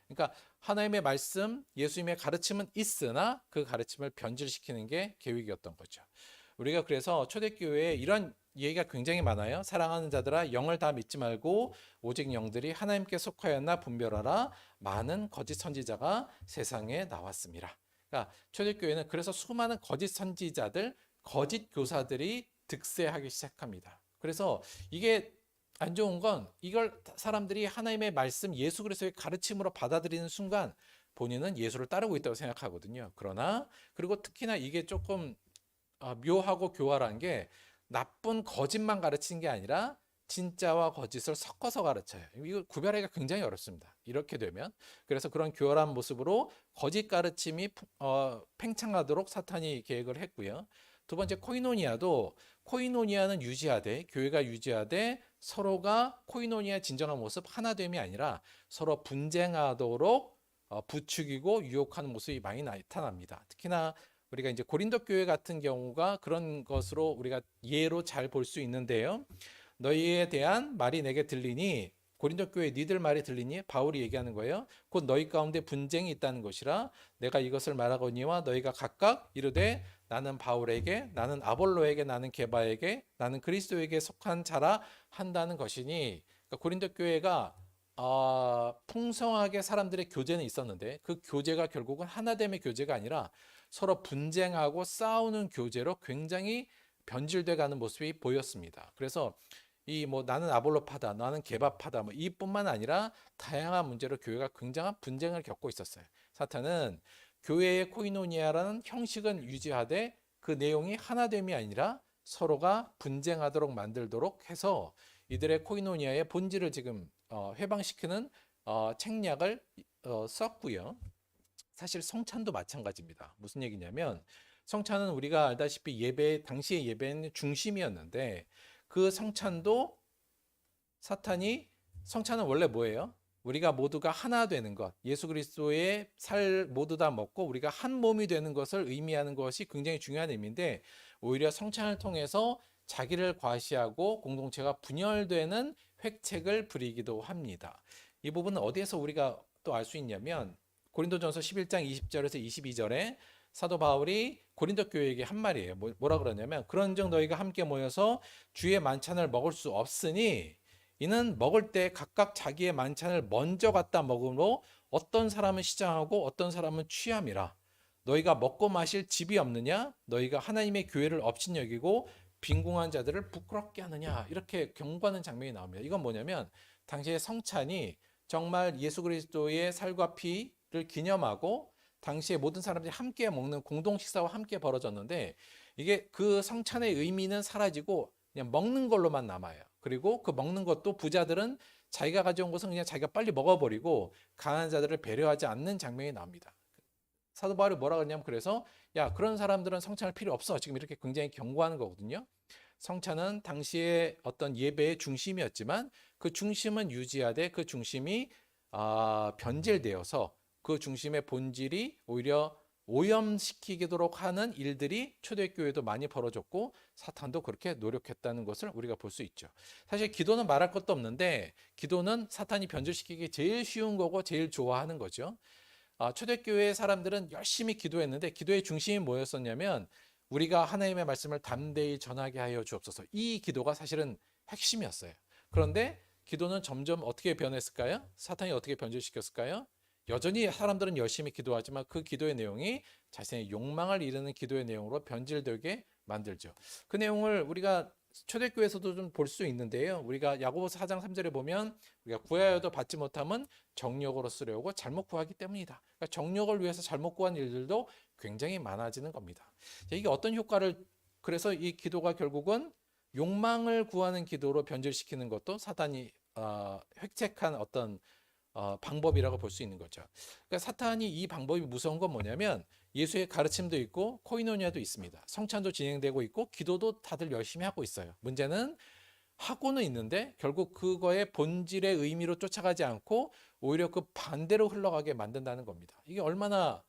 그러니까 하나님의 말씀, 예수님의 가르침은 있으나 그 가르침을 변질시키는 게 계획이었던 거죠. 우리가 그래서 초대교회에 이런 얘기가 굉장히 많아요. 사랑하는 자들아 영을 다 믿지 말고 오직 영들이 하나님께 속하였나 분별하라. 많은 거짓 선지자가 세상에 나왔습니다. 그러니까 초대교회는 그래서 수많은 거짓 선지자들, 거짓 교사들이 득세하기 시작합니다. 그래서 이게 안 좋은 건 이걸 사람들이 하나님의 말씀 예수 그리스도의 가르침으로 받아들이는 순간 본인은 예수를 따르고 있다고 생각하거든요. 그러나 그리고 특히나 이게 조금 묘하고 교활한 게 나쁜 거짓만 가르치는 게 아니라 진짜와 거짓을 섞어서 가르쳐요. 이거 구별하기가 굉장히 어렵습니다. 이렇게 되면 그래서 그런 교활한 모습으로 거짓 가르침이 팽창하도록 사탄이 계획을 했고요. 두 번째 코이노니아는 유지하되 교회가 유지하되 서로가 코이노니아의 진정한 모습 하나됨이 아니라 서로 분쟁하도록 부추기고 유혹하는 모습이 많이 나타납니다. 특히나 우리가 이제 고린도 교회 같은 경우가 그런 것으로 우리가 예로 잘 볼 수 있는데요. 너희에 대한 말이 내게 들리니 고린도 교회 니들 말이 들리니 바울이 얘기하는 거예요. 곧 너희 가운데 분쟁이 있다는 것이라 내가 이것을 말하거니와 너희가 각각 이르되 나는 바울에게 나는 아볼로에게 나는 게바에게 나는 그리스도에게 속한 자라 한다는 것이니 그러니까 고린도 교회가 풍성하게 사람들의 교제는 있었는데 그 교제가 결국은 하나됨의 교제가 아니라 서로 분쟁하고 싸우는 교제로 굉장히 변질돼 가는 모습이 보였습니다. 그래서 이 뭐 나는 아볼로파다, 나는 개바파다, 뭐 이뿐만 아니라 다양한 문제로 교회가 굉장한 분쟁을 겪고 있었어요. 사탄은 교회의 코이노니아라는 형식은 유지하되 그 내용이 하나됨이 아니라 서로가 분쟁하도록 만들도록 해서 이들의 코이노니아의 본질을 지금 해방시키는 책략을 썼고요. 사실 성찬도 마찬가지입니다. 무슨 얘기냐면 성찬은 우리가 알다시피 예배 당시의 예배는 중심이었는데 그 성찬도 사탄이 성찬은 원래 뭐예요? 우리가 모두가 하나 되는 것, 예수 그리스도의 살 모두 다 먹고 우리가 한 몸이 되는 것을 의미하는 것이 굉장히 중요한 의미인데 오히려 성찬을 통해서 자기를 과시하고 공동체가 분열되는 획책을 부리기도 합니다. 이 부분은 어디에서 우리가 또 알 수 있냐면 고린도전서 11장 20절에서 22절에 사도 바울이 고린도 교회에게 한 말이에요. 뭐라 그러냐면 그런즉 너희가 함께 모여서 주의 만찬을 먹을 수 없으니 이는 먹을 때 각각 자기의 만찬을 먼저 갖다 먹으므로 어떤 사람은 시장하고 어떤 사람은 취함이라. 너희가 먹고 마실 집이 없느냐? 너희가 하나님의 교회를 업신여기고 빈궁한 자들을 부끄럽게 하느냐? 이렇게 경고하는 장면이 나옵니다. 이건 뭐냐면 당시의 성찬이 정말 예수 그리스도의 살과 피를 기념하고 당시에 모든 사람들이 함께 먹는 공동 식사와 함께 벌어졌는데 이게 그 성찬의 의미는 사라지고 그냥 먹는 걸로만 남아요. 그리고 그 먹는 것도 부자들은 자기가 가져온 것은 그냥 자기가 빨리 먹어버리고 가난한 자들을 배려하지 않는 장면이 나옵니다. 사도 바울이 뭐라 그러냐면 그래서 야 그런 사람들은 성찬할 필요 없어. 지금 이렇게 굉장히 경고하는 거거든요. 성찬은 당시의 어떤 예배의 중심이었지만 그 중심은 유지하되 그 중심이 변질되어서 그 중심의 본질이 오히려 오염시키도록 하는 일들이 초대교회도 많이 벌어졌고 사탄도 그렇게 노력했다는 것을 우리가 볼 수 있죠. 사실 기도는 말할 것도 없는데 기도는 사탄이 변질시키기 제일 쉬운 거고 제일 좋아하는 거죠. 초대교회 사람들은 열심히 기도했는데 기도의 중심이 뭐였었냐면 우리가 하나님의 말씀을 담대히 전하게 하여 주옵소서. 이 기도가 사실은 핵심이었어요. 그런데 기도는 점점 어떻게 변했을까요? 사탄이 어떻게 변질시켰을까요? 여전히 사람들은 열심히 기도하지만 그 기도의 내용이 자신의 욕망을 이루는 기도의 내용으로 변질되게 만들죠. 그 내용을 우리가 초대교회에서도 좀 볼 수 있는데요. 우리가 야고보서 4장 3절에 보면 우리가 구하여도 받지 못함은 정욕으로 쓰려고 잘못 구하기 때문이다. 그러니까 정욕을 위해서 잘못 구한 일들도 굉장히 많아지는 겁니다. 이게 어떤 효과를 그래서 이 기도가 결국은 욕망을 구하는 기도로 변질시키는 것도 사탄이 획책한 어떤 방법이라고 볼 수 있는 거죠. 그러니까 사탄이 이 방법이 무서운 건 뭐냐면 예수의 가르침도 있고 코이노니아도 있습니다. 성찬도 진행되고 있고 기도도 다들 열심히 하고 있어요. 문제는 하고는 있는데 결국 그거의 본질의 의미로 쫓아가지 않고 오히려 그 반대로 흘러가게 만든다는 겁니다. 이게 얼마나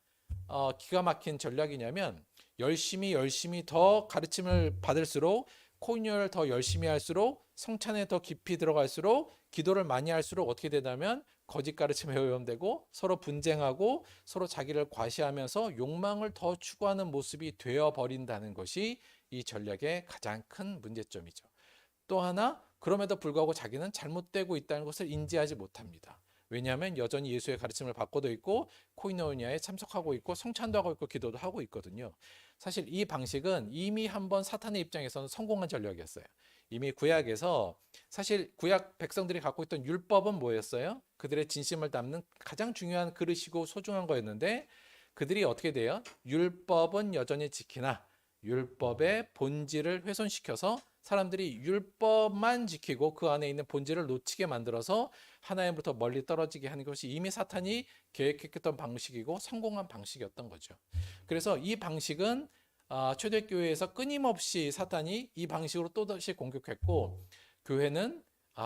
기가 막힌 전략이냐면 열심히 더 가르침을 받을수록 코이노니아를 더 열심히 할수록 성찬에 더 깊이 들어갈수록 기도를 많이 할수록 어떻게 되냐면 거짓 가르침에 오염되고 서로 분쟁하고 서로 자기를 과시하면서 욕망을 더 추구하는 모습이 되어 버린다는 것이 이 전략의 가장 큰 문제점이죠. 또 하나 그럼에도 불구하고 자기는 잘못되고 있다는 것을 인지하지 못합니다. 왜냐하면 여전히 예수의 가르침을 받고도 있고 코이노니아에 참석하고 있고 성찬도 하고 있고 기도도 하고 있거든요. 사실 이 방식은 이미 한번 사탄의 입장에서는 성공한 전략이었어요. 이미 구약에서 사실 구약 백성들이 갖고 있던 율법은 뭐였어요? 그들의 진심을 담는 가장 중요한 그릇이고 소중한 거였는데 그들이 어떻게 돼요? 율법은 여전히 지키나 율법의 본질을 훼손시켜서 사람들이 율법만 지키고 그 안에 있는 본질을 놓치게 만들어서 하나님부터 멀리 떨어지게 하는 것이 이미 사탄이 계획했던 방식이고 성공한 방식이었던 거죠. 그래서 이 방식은 초대교회에서 끊임없이 사탄이 이 방식으로 또다시 공격했고 교회는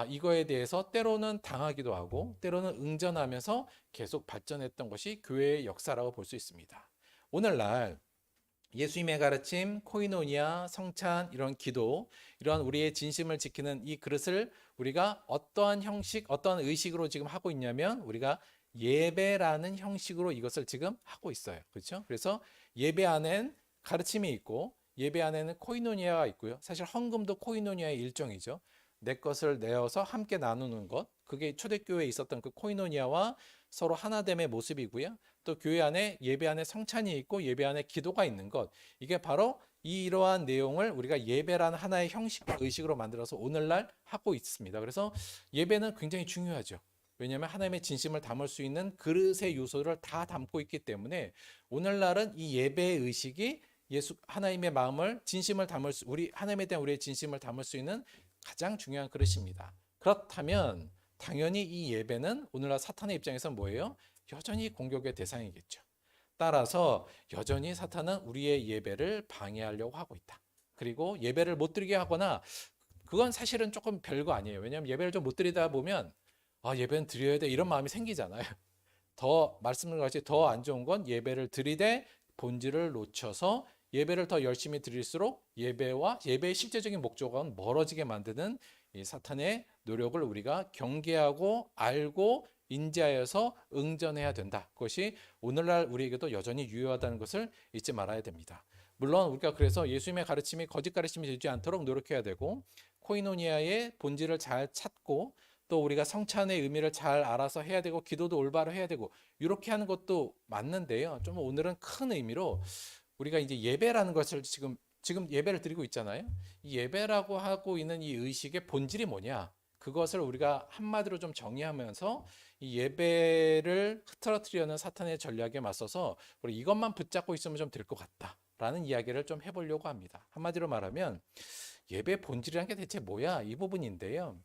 이거에 대해서 때로는 당하기도 하고 때로는 응전하면서 계속 발전했던 것이 교회의 역사라고 볼 수 있습니다. 오늘날 예수님의 가르침, 코이노니아, 성찬, 이런 기도, 이런 우리의 진심을 지키는 이 그릇을 우리가 어떠한 형식, 어떠한 의식으로 지금 하고 있냐면 우리가 예배라는 형식으로 이것을 지금 하고 있어요. 그렇죠? 그래서 예배 안엔 가르침이 있고 예배 안에는 코이노니아가 있고요. 사실 헌금도 코이노니아의 일종이죠. 내 것을 내어서 함께 나누는 것. 그게 초대교회에 있었던 그 코이노니아와 서로 하나됨의 모습이고요. 또 교회 안에 예배 안에 성찬이 있고 예배 안에 기도가 있는 것. 이게 바로 이러한 내용을 우리가 예배라는 하나의 형식과 의식으로 만들어서 오늘날 하고 있습니다. 그래서 예배는 굉장히 중요하죠. 왜냐하면 하나님의 진심을 담을 수 있는 그릇의 요소를 다 담고 있기 때문에 오늘날은 이 예배의 의식이 예수 하나님의 마음을 진심을 담을 수 우리 하나님에 대한 우리의 진심을 담을 수 있는 가장 중요한 그릇입니다. 그렇다면 당연히 이 예배는 오늘날 사탄의 입장에서 뭐예요? 여전히 공격의 대상이겠죠. 따라서 여전히 사탄은 우리의 예배를 방해하려고 하고 있다. 그리고 예배를 못 드리게 하거나 그건 사실은 조금 별거 아니에요. 왜냐하면 예배를 좀 못 드리다 보면 예배는 드려야 돼 이런 마음이 생기잖아요. 더 말씀을 같이 더 안 좋은 건 예배를 드리되 본질을 놓쳐서 예배를 더 열심히 드릴수록 예배와 예배의 실제적인 목적은 멀어지게 만드는 이 사탄의 노력을 우리가 경계하고 알고 인지하여서 응전해야 된다. 그것이 오늘날 우리에게도 여전히 유효하다는 것을 잊지 말아야 됩니다. 물론 우리가 그래서 예수님의 가르침이 거짓 가르침이 되지 않도록 노력해야 되고 코이노니아의 본질을 잘 찾고 또 우리가 성찬의 의미를 잘 알아서 해야 되고 기도도 올바로 해야 되고 이렇게 하는 것도 맞는데요. 좀 오늘은 큰 의미로 우리가 이제 예배라는 것을 지금 예배를 드리고 있잖아요. 이 예배라고 하고 있는 이 의식의 본질이 뭐냐? 그것을 우리가 한마디로 좀 정의하면서 이 예배를 흐트러뜨리려는 사탄의 전략에 맞서서 우리 이것만 붙잡고 있으면 좀 될 것 같다라는 이야기를 좀 해보려고 합니다. 한마디로 말하면 예배 본질이란 게 대체 뭐야? 이 부분인데요.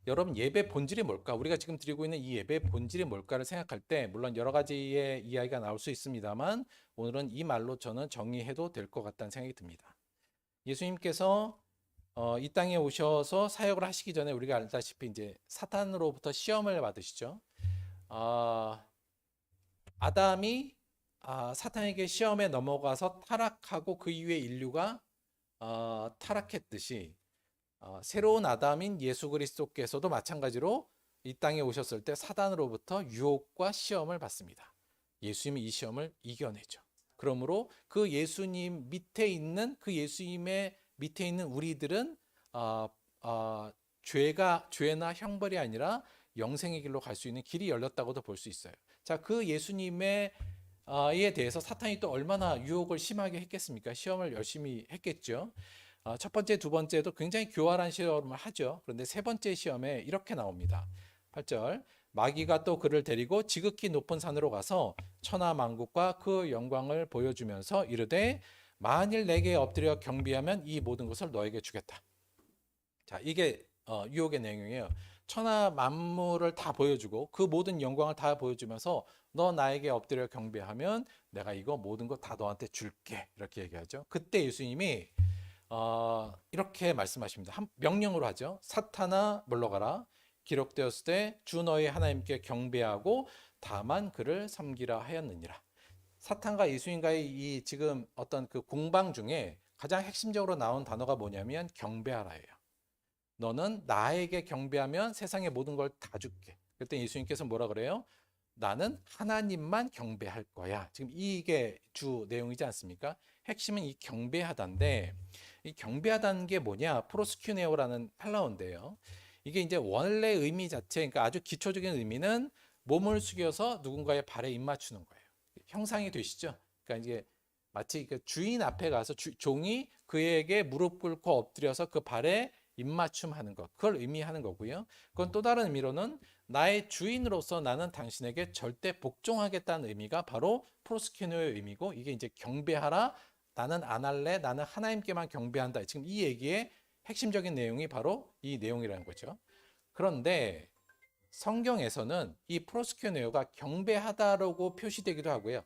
여러분 예배 본질이 뭘까? 우리가 지금 드리고 있는 이 예배 본질이 뭘까를 생각할 때 물론 여러 가지의 이야기가 나올 수 있습니다만 오늘은 이 말로 저는 정의해도 될 것 같다는 생각이 듭니다. 예수님께서 이 땅에 오셔서 사역을 하시기 전에 우리가 알다시피 이제 사탄으로부터 시험을 받으시죠. 아담이 사탄에게 시험에 넘어가서 타락하고 그 이후에 인류가 타락했듯이 새로운 아담인 예수 그리스도께서도 마찬가지로 이 땅에 오셨을 때 사단으로부터 유혹과 시험을 받습니다. 예수님이 이 시험을 이겨내죠. 그러므로 그 예수님 밑에 있는 그 예수님의 밑에 있는 우리들은 죄나 형벌이 아니라 영생의 길로 갈 수 있는 길이 열렸다고도 볼 수 있어요. 자, 그 예수님의 에 대해서 사탄이 또 얼마나 유혹을 심하게 했겠습니까? 시험을 열심히 했겠죠. 첫 번째, 두 번째도 굉장히 교활한 시험을 하죠. 그런데 세 번째 시험에 이렇게 나옵니다. 8절 마귀가 또 그를 데리고 지극히 높은 산으로 가서 천하 만국과 그 영광을 보여주면서 이르되 만일 내게 엎드려 경배하면 이 모든 것을 너에게 주겠다. 자, 이게 유혹의 내용이에요. 천하 만물을 다 보여주고 그 모든 영광을 다 보여주면서 너 나에게 엎드려 경배하면 내가 이거 모든 거 다 너한테 줄게. 이렇게 얘기하죠. 그때 예수님이 이렇게 말씀하십니다. 명령으로 하죠. 사탄아 물러가라. 기록되었을 때 주 너희 하나님께 경배하고 다만 그를 섬기라 하였느니라. 사탄과 예수님과의 이 지금 어떤 그 공방 중에 가장 핵심적으로 나온 단어가 뭐냐면 경배하라예요. 너는 나에게 경배하면 세상의 모든 걸 다 줄게. 그때 예수님께서 뭐라 그래요? 나는 하나님만 경배할 거야. 지금 이게 주 내용이지 않습니까? 핵심은 이 경배하다인데 이 경배하다는 게 뭐냐? 프로스큐네오라는 헬라어인데요. 이게 이제 원래 의미 자체, 그러니까 아주 기초적인 의미는 몸을 숙여서 누군가의 발에 입맞추는 거예요. 형상이 되시죠? 그러니까 이게 마치 그 주인 앞에 가서 종이 그에게 무릎 꿇고 엎드려서 그 발에 입맞춤하는 것, 그걸 의미하는 거고요. 그건 또 다른 의미로는 나의 주인으로서 나는 당신에게 절대 복종하겠다는 의미가 바로 프로스큐노의 의미고 이게 이제 경배하라, 나는 안 할래, 나는 하나님께만 경배한다. 지금 이 얘기의 핵심적인 내용이 바로 이 내용이라는 거죠. 그런데 성경에서는 이 프로스큐노가 경배하다라고 표시되기도 하고요.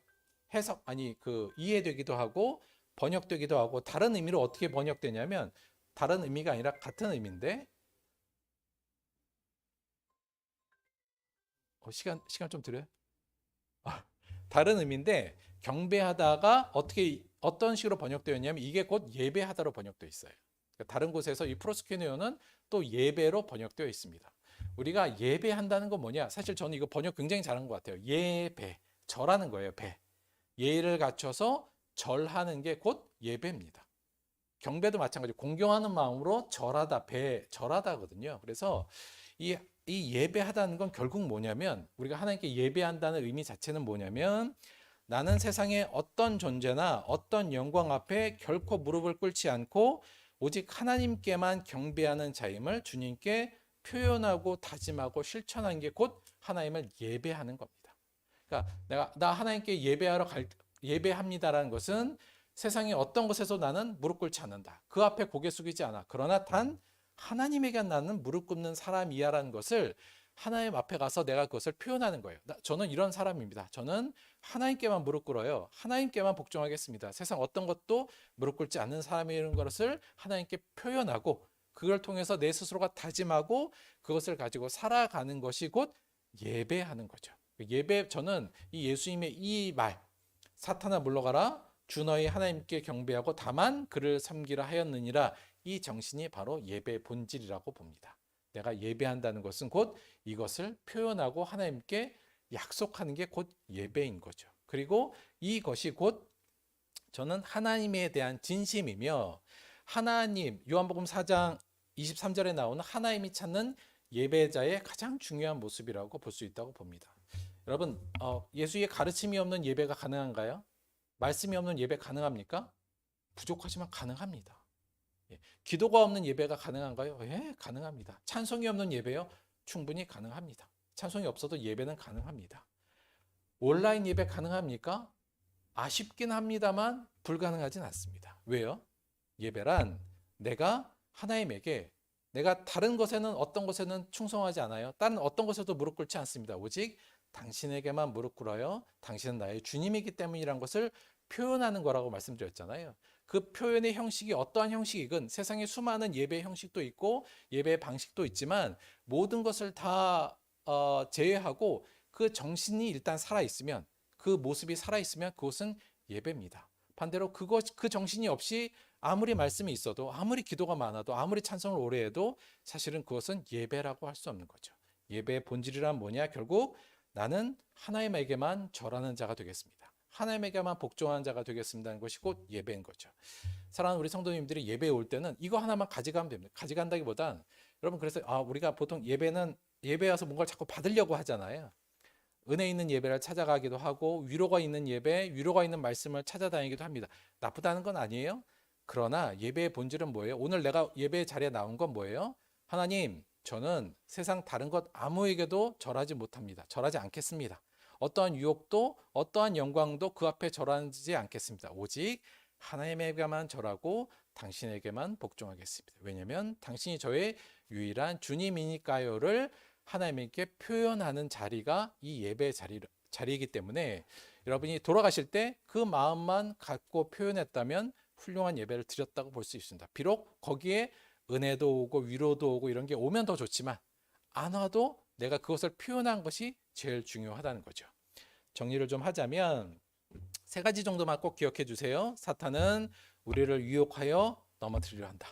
이해되기도 하고 번역되기도 하고 다른 의미로 어떻게 번역되냐면 다른 의미가 아니라 같은 의미인데 시간 좀 드려요? 다른 의미인데 경배하다가 어떤 식으로 번역되었냐면 이게 곧 예배하다로 번역되어 있어요. 그러니까 다른 곳에서 이 프로스케네오는 또 예배로 번역되어 있습니다. 우리가 예배한다는 건 뭐냐? 사실 저는 이거 번역 굉장히 잘한 것 같아요. 예배, 절하는 거예요. 배. 예의를 갖춰서 절하는 게 곧 예배입니다. 경배도 마찬가지로 공경하는 마음으로 절하다거든요. 그래서 이 이 예배하다는 건 결국 뭐냐면 우리가 하나님께 예배한다는 의미 자체는 뭐냐면 나는 세상의 어떤 존재나 어떤 영광 앞에 결코 무릎을 꿇지 않고 오직 하나님께만 경배하는 자임을 주님께 표현하고 다짐하고 실천하는 게 곧 하나님을 예배하는 겁니다. 그러니까 나 하나님께 예배합니다라는 것은 세상의 어떤 것에서 나는 무릎 꿇지 않는다. 그 앞에 고개 숙이지 않아. 그러나 단 하나님에게 나는 무릎 꿇는 사람이야라는 것을 하나님 앞에 가서 내가 그것을 표현하는 거예요. 저는 이런 사람입니다. 저는 하나님께만 무릎 꿇어요. 하나님께만 복종하겠습니다. 세상 어떤 것도 무릎 꿇지 않는 사람이라는 것을 하나님께 표현하고 그걸 통해서 내 스스로가 다짐하고 그것을 가지고 살아가는 것이 곧 예배하는 거죠. 저는 이 예수님의 이 말, 사탄아 물러가라, 주 너희 하나님께 경배하고 다만 그를 섬기라 하였느니라, 이 정신이 바로 예배의 본질이라고 봅니다. 내가 예배한다는 것은 곧 이것을 표현하고 하나님께 약속하는 게 곧 예배인 거죠. 그리고 이것이 곧 저는 하나님에 대한 진심이며 하나님, 요한복음 4장 23절에 나오는 하나님이 찾는 예배자의 가장 중요한 모습이라고 볼 수 있다고 봅니다. 여러분, 예수의 가르침이 없는 예배가 가능한가요? 말씀이 없는 예배 가능합니까? 부족하지만 가능합니다. 기도가 없는 예배가 가능한가요? 예, 가능합니다. 찬송이 없는 예배요? 충분히 가능합니다. 찬송이 없어도 예배는 가능합니다. 온라인 예배 가능합니까? 아쉽긴 합니다만 불가능하진 않습니다. 왜요? 예배란 내가 하나님에게 내가 다른 것에는 어떤 것에는 충성하지 않아요. 다른 어떤 것에도 무릎 꿇지 않습니다. 오직 당신에게만 무릎 꿇어요. 당신은 나의 주님이기 때문이란 것을 표현하는 거라고 말씀드렸잖아요. 그 표현의 형식이 어떠한 형식이건 세상에 수많은 예배 형식도 있고 예배 방식도 있지만 모든 것을 다 제외하고 그 정신이 일단 살아있으면 그 모습이 살아있으면 그것은 예배입니다. 반대로 그 정신이 없이 아무리 말씀이 있어도 아무리 기도가 많아도 아무리 찬송을 오래 해도 사실은 그것은 예배라고 할 수 없는 거죠. 예배의 본질이란 뭐냐? 결국 나는 하나님에게만 절하는 자가 되겠습니다. 하나님에게만 복종하는 자가 되겠습니다는 것이 곧 예배인 거죠. 사랑하는 우리 성도님들이 예배에 올 때는 이거 하나만 가져가면 됩니다. 가져간다기보단 여러분 그래서 우리가 보통 예배에 와서 뭔가를 자꾸 받으려고 하잖아요. 은혜 있는 예배를 찾아가기도 하고 위로가 있는 예배, 위로가 있는 말씀을 찾아다니기도 합니다. 나쁘다는 건 아니에요. 그러나 예배의 본질은 뭐예요? 오늘 내가 예배 자리에 나온 건 뭐예요? 하나님, 저는 세상 다른 것 아무에게도 절하지 못합니다. 절하지 않겠습니다. 어떠한 유혹도 어떠한 영광도 그 앞에 절하지 않겠습니다. 오직 하나님에게만 절하고 당신에게만 복종하겠습니다. 왜냐하면 당신이 저의 유일한 주님이니까요를 하나님께 표현하는 자리가 이 예배 자리이기 때문에 여러분이 돌아가실 때 그 마음만 갖고 표현했다면 훌륭한 예배를 드렸다고 볼 수 있습니다. 비록 거기에 은혜도 오고 위로도 오고 이런 게 오면 더 좋지만 안 와도 내가 그것을 표현한 것이 제일 중요하다는 거죠. 정리를 좀 하자면 세 가지 정도만 꼭 기억해 주세요. 사탄은 우리를 유혹하여 넘어뜨리려 한다.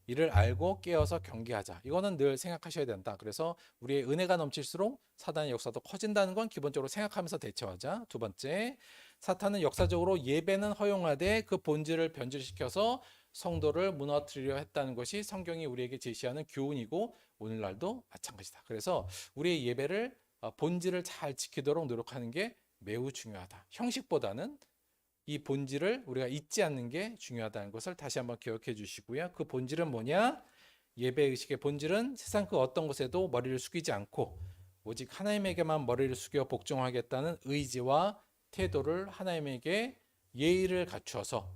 이를 알고 깨어서 경계하자. 이거는 늘 생각하셔야 된다. 그래서 우리의 은혜가 넘칠수록 사탄의 역사도 커진다는 건 기본적으로 생각하면서 대처하자. 두 번째, 사탄은 역사적으로 예배는 허용하되 그 본질을 변질시켜서 성도를 무너뜨리려 했다는 것이 성경이 우리에게 제시하는 교훈이고 오늘날도 마찬가지다. 그래서 우리의 예배를 본질을 잘 지키도록 노력하는 게 매우 중요하다. 형식보다는 이 본질을 우리가 잊지 않는 게 중요하다는 것을 다시 한번 기억해 주시고요. 그 본질은 뭐냐? 예배의식의 본질은 세상 그 어떤 것에도 머리를 숙이지 않고 오직 하나님에게만 머리를 숙여 복종하겠다는 의지와 태도를 하나님에게 예의를 갖추어서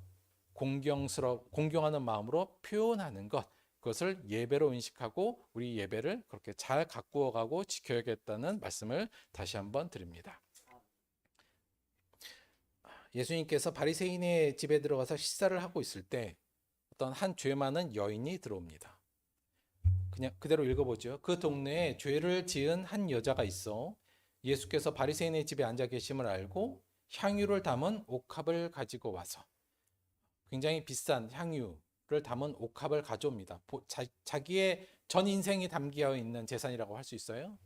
공경하는 마음으로 표현하는 것, 그것을 예배로 인식하고 우리 예배를 그렇게 잘 가꾸어가고 지켜야겠다는 말씀을 다시 한번 드립니다. 예수님께서 바리새인의 집에 들어가서 식사를 하고 있을 때 어떤 한 죄 많은 여인이 들어옵니다. 그냥 그대로 읽어보죠. 그 동네에 죄를 지은 한 여자가 있어 예수께서 바리새인의 집에 앉아 계심을 알고 향유를 담은 옥합을 가지고 와서 굉장히 비싼 향유를 담은 옥합을 가져옵니다. 자기의 전 인생이 담겨 있는 재산이라고 할 수 있어요.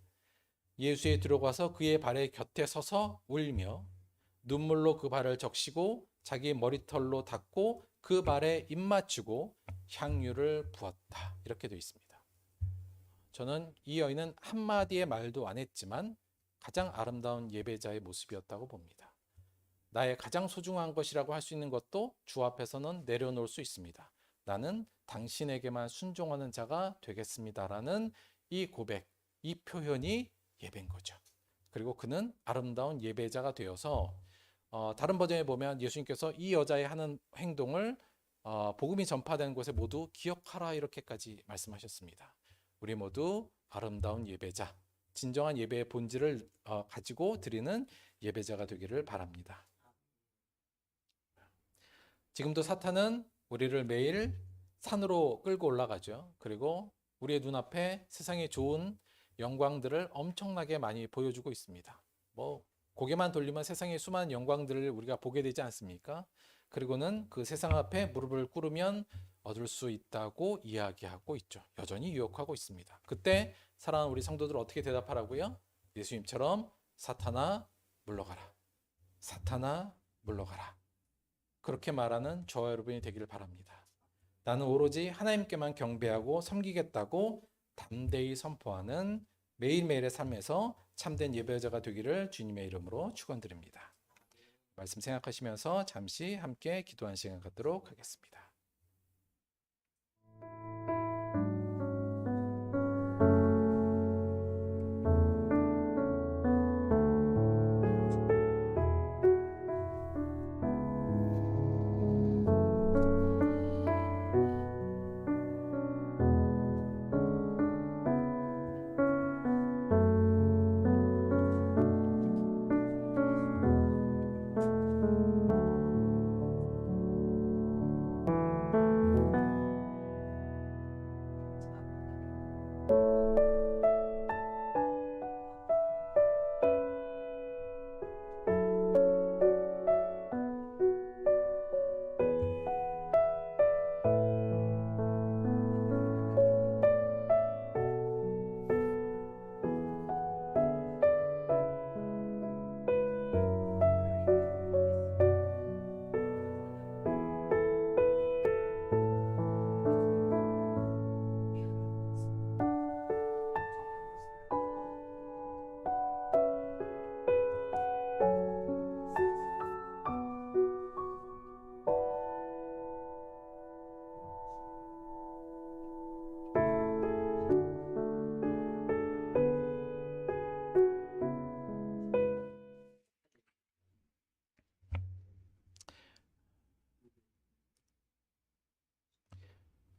예수에 들어가서 그의 발에 곁에 서서 울며 눈물로 그 발을 적시고 자기 머리털로 닦고 그 발에 입 맞추고 향유를 부었다. 이렇게 되어 있습니다. 저는 이 여인은 한마디의 말도 안 했지만 가장 아름다운 예배자의 모습이었다고 봅니다. 나의 가장 소중한 것이라고 할 수 있는 것도 주 앞에서는 내려놓을 수 있습니다. 나는 당신에게만 순종하는 자가 되겠습니다라는 이 고백, 이 표현이 예배인 거죠. 그리고 그는 아름다운 예배자가 되어서 다른 버전에 보면 예수님께서 이 여자의 하는 행동을 복음이 전파되는 곳에 모두 기억하라 이렇게까지 말씀하셨습니다. 우리 모두 아름다운 예배자, 진정한 예배의 본질을 가지고 드리는 예배자가 되기를 바랍니다. 지금도 사탄은 우리를 매일 산으로 끌고 올라가죠. 그리고 우리의 눈앞에 세상의 좋은 영광들을 엄청나게 많이 보여주고 있습니다. 고개만 돌리면 세상의 수많은 영광들을 우리가 보게 되지 않습니까? 그리고는 그 세상 앞에 무릎을 꿇으면 얻을 수 있다고 이야기하고 있죠. 여전히 유혹하고 있습니다. 그때 사랑하는 우리 성도들 어떻게 대답하라고요? 예수님처럼 사탄아 물러가라. 사탄아 물러가라. 그렇게 말하는 저와 여러분이 되기를 바랍니다. 나는 오로지 하나님께만 경배하고 섬기겠다고 담대히 선포하는 매일매일의 삶에서 참된 예배자가 되기를 주님의 이름으로 축원드립니다. 말씀 생각하시면서 잠시 함께 기도한 시간 갖도록 하겠습니다.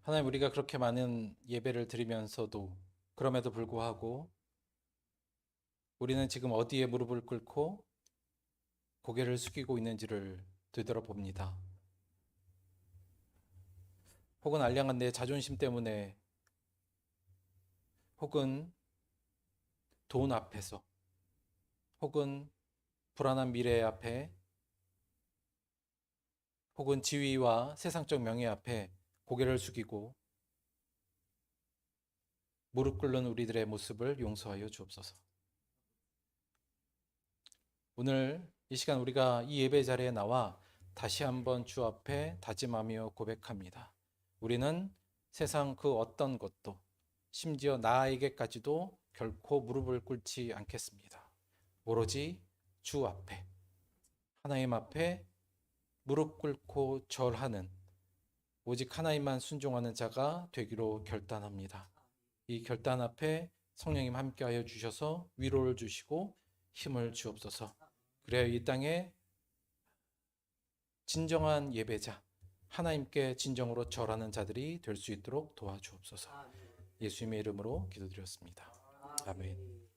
하나님, 우리가 그렇게 많은 예배를 드리면서도 그럼에도 불구하고 우리는 지금 어디에 무릎을 꿇고 고개를 숙이고 있는지를 되돌아봅니다. 혹은 알량한 내 자존심 때문에, 혹은 돈 앞에서, 혹은 불안한 미래 앞에, 혹은 지위와 세상적 명예 앞에 고개를 숙이고 무릎 꿇는 우리들의 모습을 용서하여 주옵소서. 오늘 이 시간 우리가 이 예배 자리에 나와 다시 한번 주 앞에 다짐하며 고백합니다. 우리는 세상 그 어떤 것도, 심지어 나에게까지도 결코 무릎을 꿇지 않겠습니다. 오로지 주 앞에, 하나님 앞에 무릎 꿇고 절하는, 오직 하나님만 순종하는 자가 되기로 결단합니다. 이 결단 앞에 성령님 함께하여 주셔서 위로를 주시고 힘을 주옵소서. 그래야 이 땅에 진정한 예배자, 하나님께 진정으로 절하는 자들이 될 수 있도록 도와주옵소서. 예수님의 이름으로 기도드렸습니다. 아멘.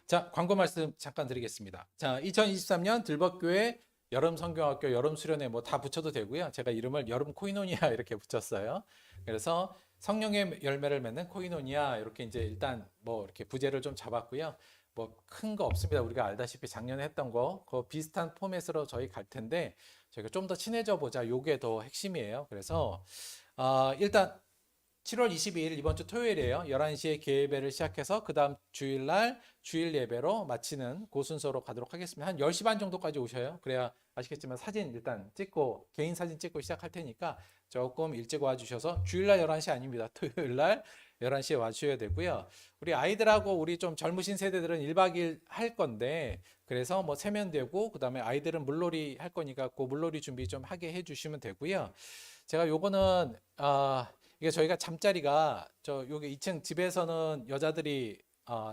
자, 광고 말씀 잠깐 드리겠습니다. 자, 2023년 들벗교회 여름 성경학교 여름 수련회 다 붙여도 되고요. 제가 이름을 여름 코이노니아 이렇게 붙였어요. 그래서 성령의 열매를 맺는 코이노니아 이렇게 이제 일단 이렇게 부제를 좀 잡았고요. 큰 거 없습니다. 우리가 알다시피 작년에 했던 거, 그 비슷한 포맷으로 저희 갈 텐데 저희가 좀 더 친해져 보자. 요게 더 핵심이에요. 그래서 일단 7월 22일 이번 주 토요일이에요. 11시에 개예배를 시작해서 그 다음 주일날 주일 예배로 마치는 그 순서로 가도록 하겠습니다. 한 10시 반 정도까지 오셔요. 그래야 아시겠지만 사진 일단 찍고 개인 사진 찍고 시작할 테니까 조금 일찍 와주셔서 주일날 11시 아닙니다. 토요일날 11시에 와주셔야 되고요. 우리 아이들하고 우리 좀 젊으신 세대들은 1박 2일 할 건데 그래서 뭐 세면되고 그 다음에 아이들은 물놀이 할 거니까 그 물놀이 준비 좀 하게 해주시면 되고요. 제가 요거는 이게 저희가 잠자리가 저 여기 2층 집에서는 여자들이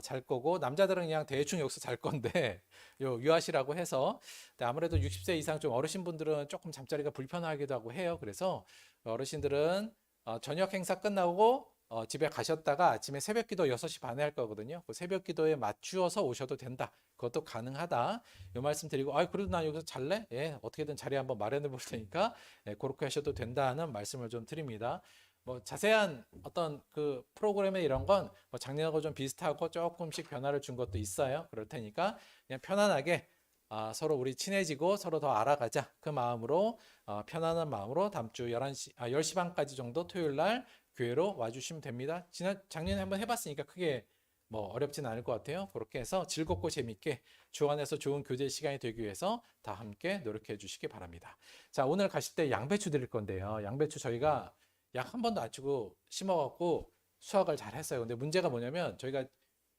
잘 거고 남자들은 그냥 대충 여기서 잘 건데 요 유아시라고 해서 근데 아무래도 60세 이상 좀 어르신 분들은 조금 잠자리가 불편하기도 하고 해요. 그래서 어르신들은 저녁 행사 끝나고 집에 가셨다가 아침에 새벽기도 6시 반에 할 거거든요. 그 새벽기도에 맞추어서 오셔도 된다. 그것도 가능하다. 이 말씀 드리고, 그래도 나 여기서 잘래? 예, 어떻게든 자리 한번 마련해 볼 테니까, 예, 그렇게 하셔도 된다는 말씀을 좀 드립니다. 뭐 자세한 어떤 그 프로그램에 이런 건뭐 작년하고 좀 비슷하고 조금씩 변화를 준 것도 있어요. 그럴 테니까 그냥 편안하게 서로 우리 친해지고 서로 더 알아가자. 그 마음으로 편안한 마음으로 다음 주 10시 반까지 정도 토요일 날 교회로 와주시면 됩니다. 작년에 한번 해봤으니까 크게 뭐 어렵지는 않을 것 같아요. 그렇게 해서 즐겁고 재밌게 주 안에서 좋은 교제 시간이 되기 위해서 다 함께 노력해 주시기 바랍니다. 자, 오늘 가실 때 양배추 드릴 건데요. 양배추 저희가 약 한 번도 안 치고 심어갖고 수확을 잘 했어요. 근데 문제가 뭐냐면 저희가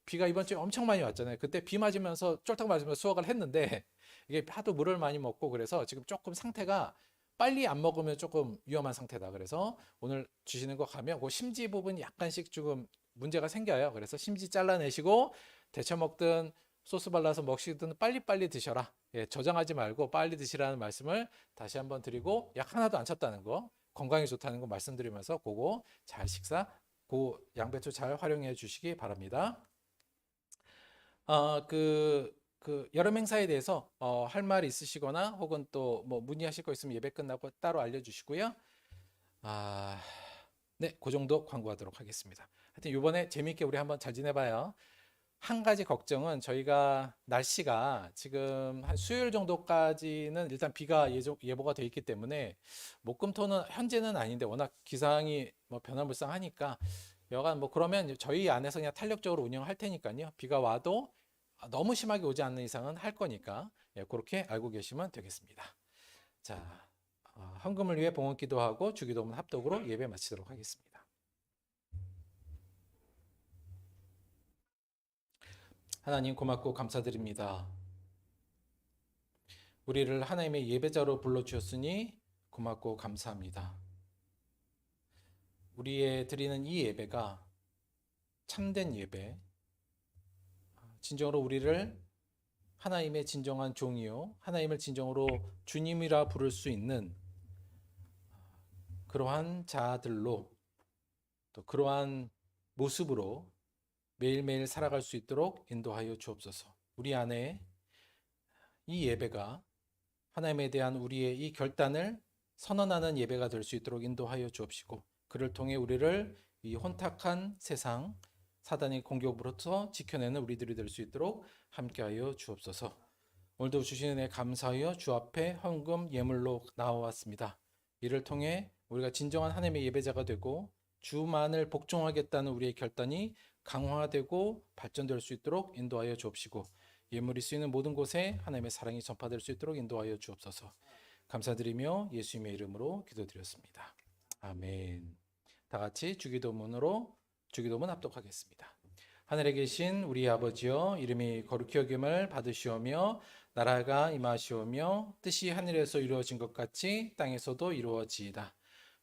비가 이번 주에 엄청 많이 왔잖아요. 그때 비 맞으면서 쫄딱 맞으면서 수확을 했는데 이게 하도 물을 많이 먹고 그래서 지금 조금 상태가 빨리 안 먹으면 조금 위험한 상태다. 그래서 오늘 주시는 거 가면 그 심지 부분이 약간씩 조금 문제가 생겨요. 그래서 심지 잘라내시고 데쳐 먹든 소스 발라서 먹시든 빨리빨리 드셔라. 예, 저장하지 말고 빨리 드시라는 말씀을 다시 한번 드리고 약 하나도 안 쳤다는 거, 건강에 좋다는 거 말씀드리면서 그거 잘 그 양배추 잘 활용해 주시기 바랍니다. 여름 행사에 대해서 할 말 있으시거나 혹은 또 뭐 문의하실 거 있으면 예배 끝나고 따로 알려주시고요. 네, 그 정도 광고하도록 하겠습니다. 하여튼 이번에 재미있게 우리 한번 잘 지내봐요. 한 가지 걱정은 저희가 날씨가 지금 한 수요일 정도까지는 일단 비가 예보가 돼 있기 때문에 목금토는 현재는 아닌데 워낙 기상이 뭐 변화무쌍하니까 여간 뭐 그러면 저희 안에서 그냥 탄력적으로 운영할 테니까요. 비가 와도 너무 심하게 오지 않는 이상은 할 거니까 예, 그렇게 알고 계시면 되겠습니다. 자, 헌금을 위해 봉헌 기도하고 주기도문 합독으로 예배 마치도록 하겠습니다. 하나님 고맙고 감사드립니다. 우리를 하나님의 예배자로 불러주셨으니 고맙고 감사합니다. 우리의 드리는 이 예배가 참된 예배, 진정으로 우리를 하나님의 진정한 종이요, 하나님을 진정으로 주님이라 부를 수 있는 그러한 자들로 또 그러한 모습으로 매일매일 살아갈 수 있도록 인도하여 주옵소서. 우리 안에 이 예배가 하나님에 대한 우리의 이 결단을 선언하는 예배가 될 수 있도록 인도하여 주옵시고 그를 통해 우리를 이 혼탁한 세상 사단의 공격으로부터 지켜내는 우리들이 될 수 있도록 함께하여 주옵소서. 오늘도 주신 은혜 감사하여 주 앞에 헌금 예물로 나와왔습니다. 이를 통해 우리가 진정한 하나님의 예배자가 되고 주만을 복종하겠다는 우리의 결단이 강화되고 발전될 수 있도록 인도하여 주옵시고 예물이 쓰이는 모든 곳에 하나님의 사랑이 전파될 수 있도록 인도하여 주옵소서. 감사드리며 예수님의 이름으로 기도드렸습니다. 아멘. 다 같이 주기도문으로 주기도문 합독하겠습니다. 하늘에 계신 우리 아버지여, 이름이 거룩히 여김을 받으시오며 나라가 임하시오며 뜻이 하늘에서 이루어진 것 같이 땅에서도 이루어지이다.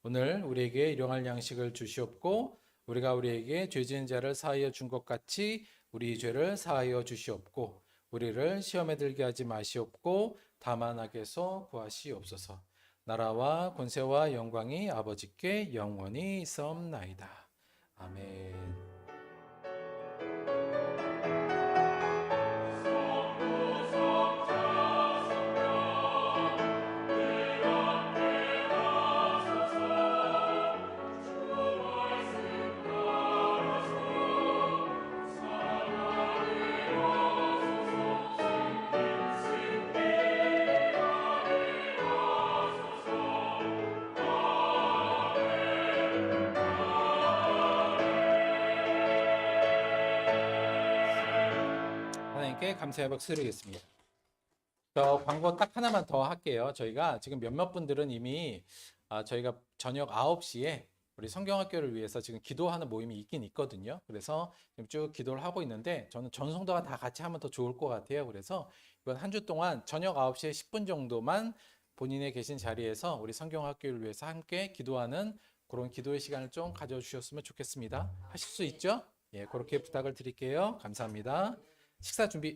오늘 우리에게 일용할 양식을 주시옵고 우리가 우리에게 죄 지은 자를 사하여 준 것 같이 우리 죄를 사하여 주시옵고 우리를 시험에 들게 하지 마시옵고 다만 악에서 구하시옵소서. 나라와 권세와 영광이 아버지께 영원히 있사옵나이다. 아멘. 하나님께 감사의 박수 드리겠습니다. 저 광고 딱 하나만 더 할게요. 저희가 지금 몇몇 분들은 이미 저희가 저녁 9시에 우리 성경학교를 위해서 지금 기도하는 모임이 있긴 있거든요. 그래서 지금 쭉 기도를 하고 있는데 저는 전 성도가 다 같이 하면 더 좋을 것 같아요. 그래서 이번 한 주 동안 저녁 9시에 10분 정도만 본인의 계신 자리에서 우리 성경학교를 위해서 함께 기도하는 그런 기도의 시간을 좀 가져주셨으면 좋겠습니다. 하실 수 있죠? 예, 그렇게 부탁을 드릴게요. 감사합니다. 식사 준비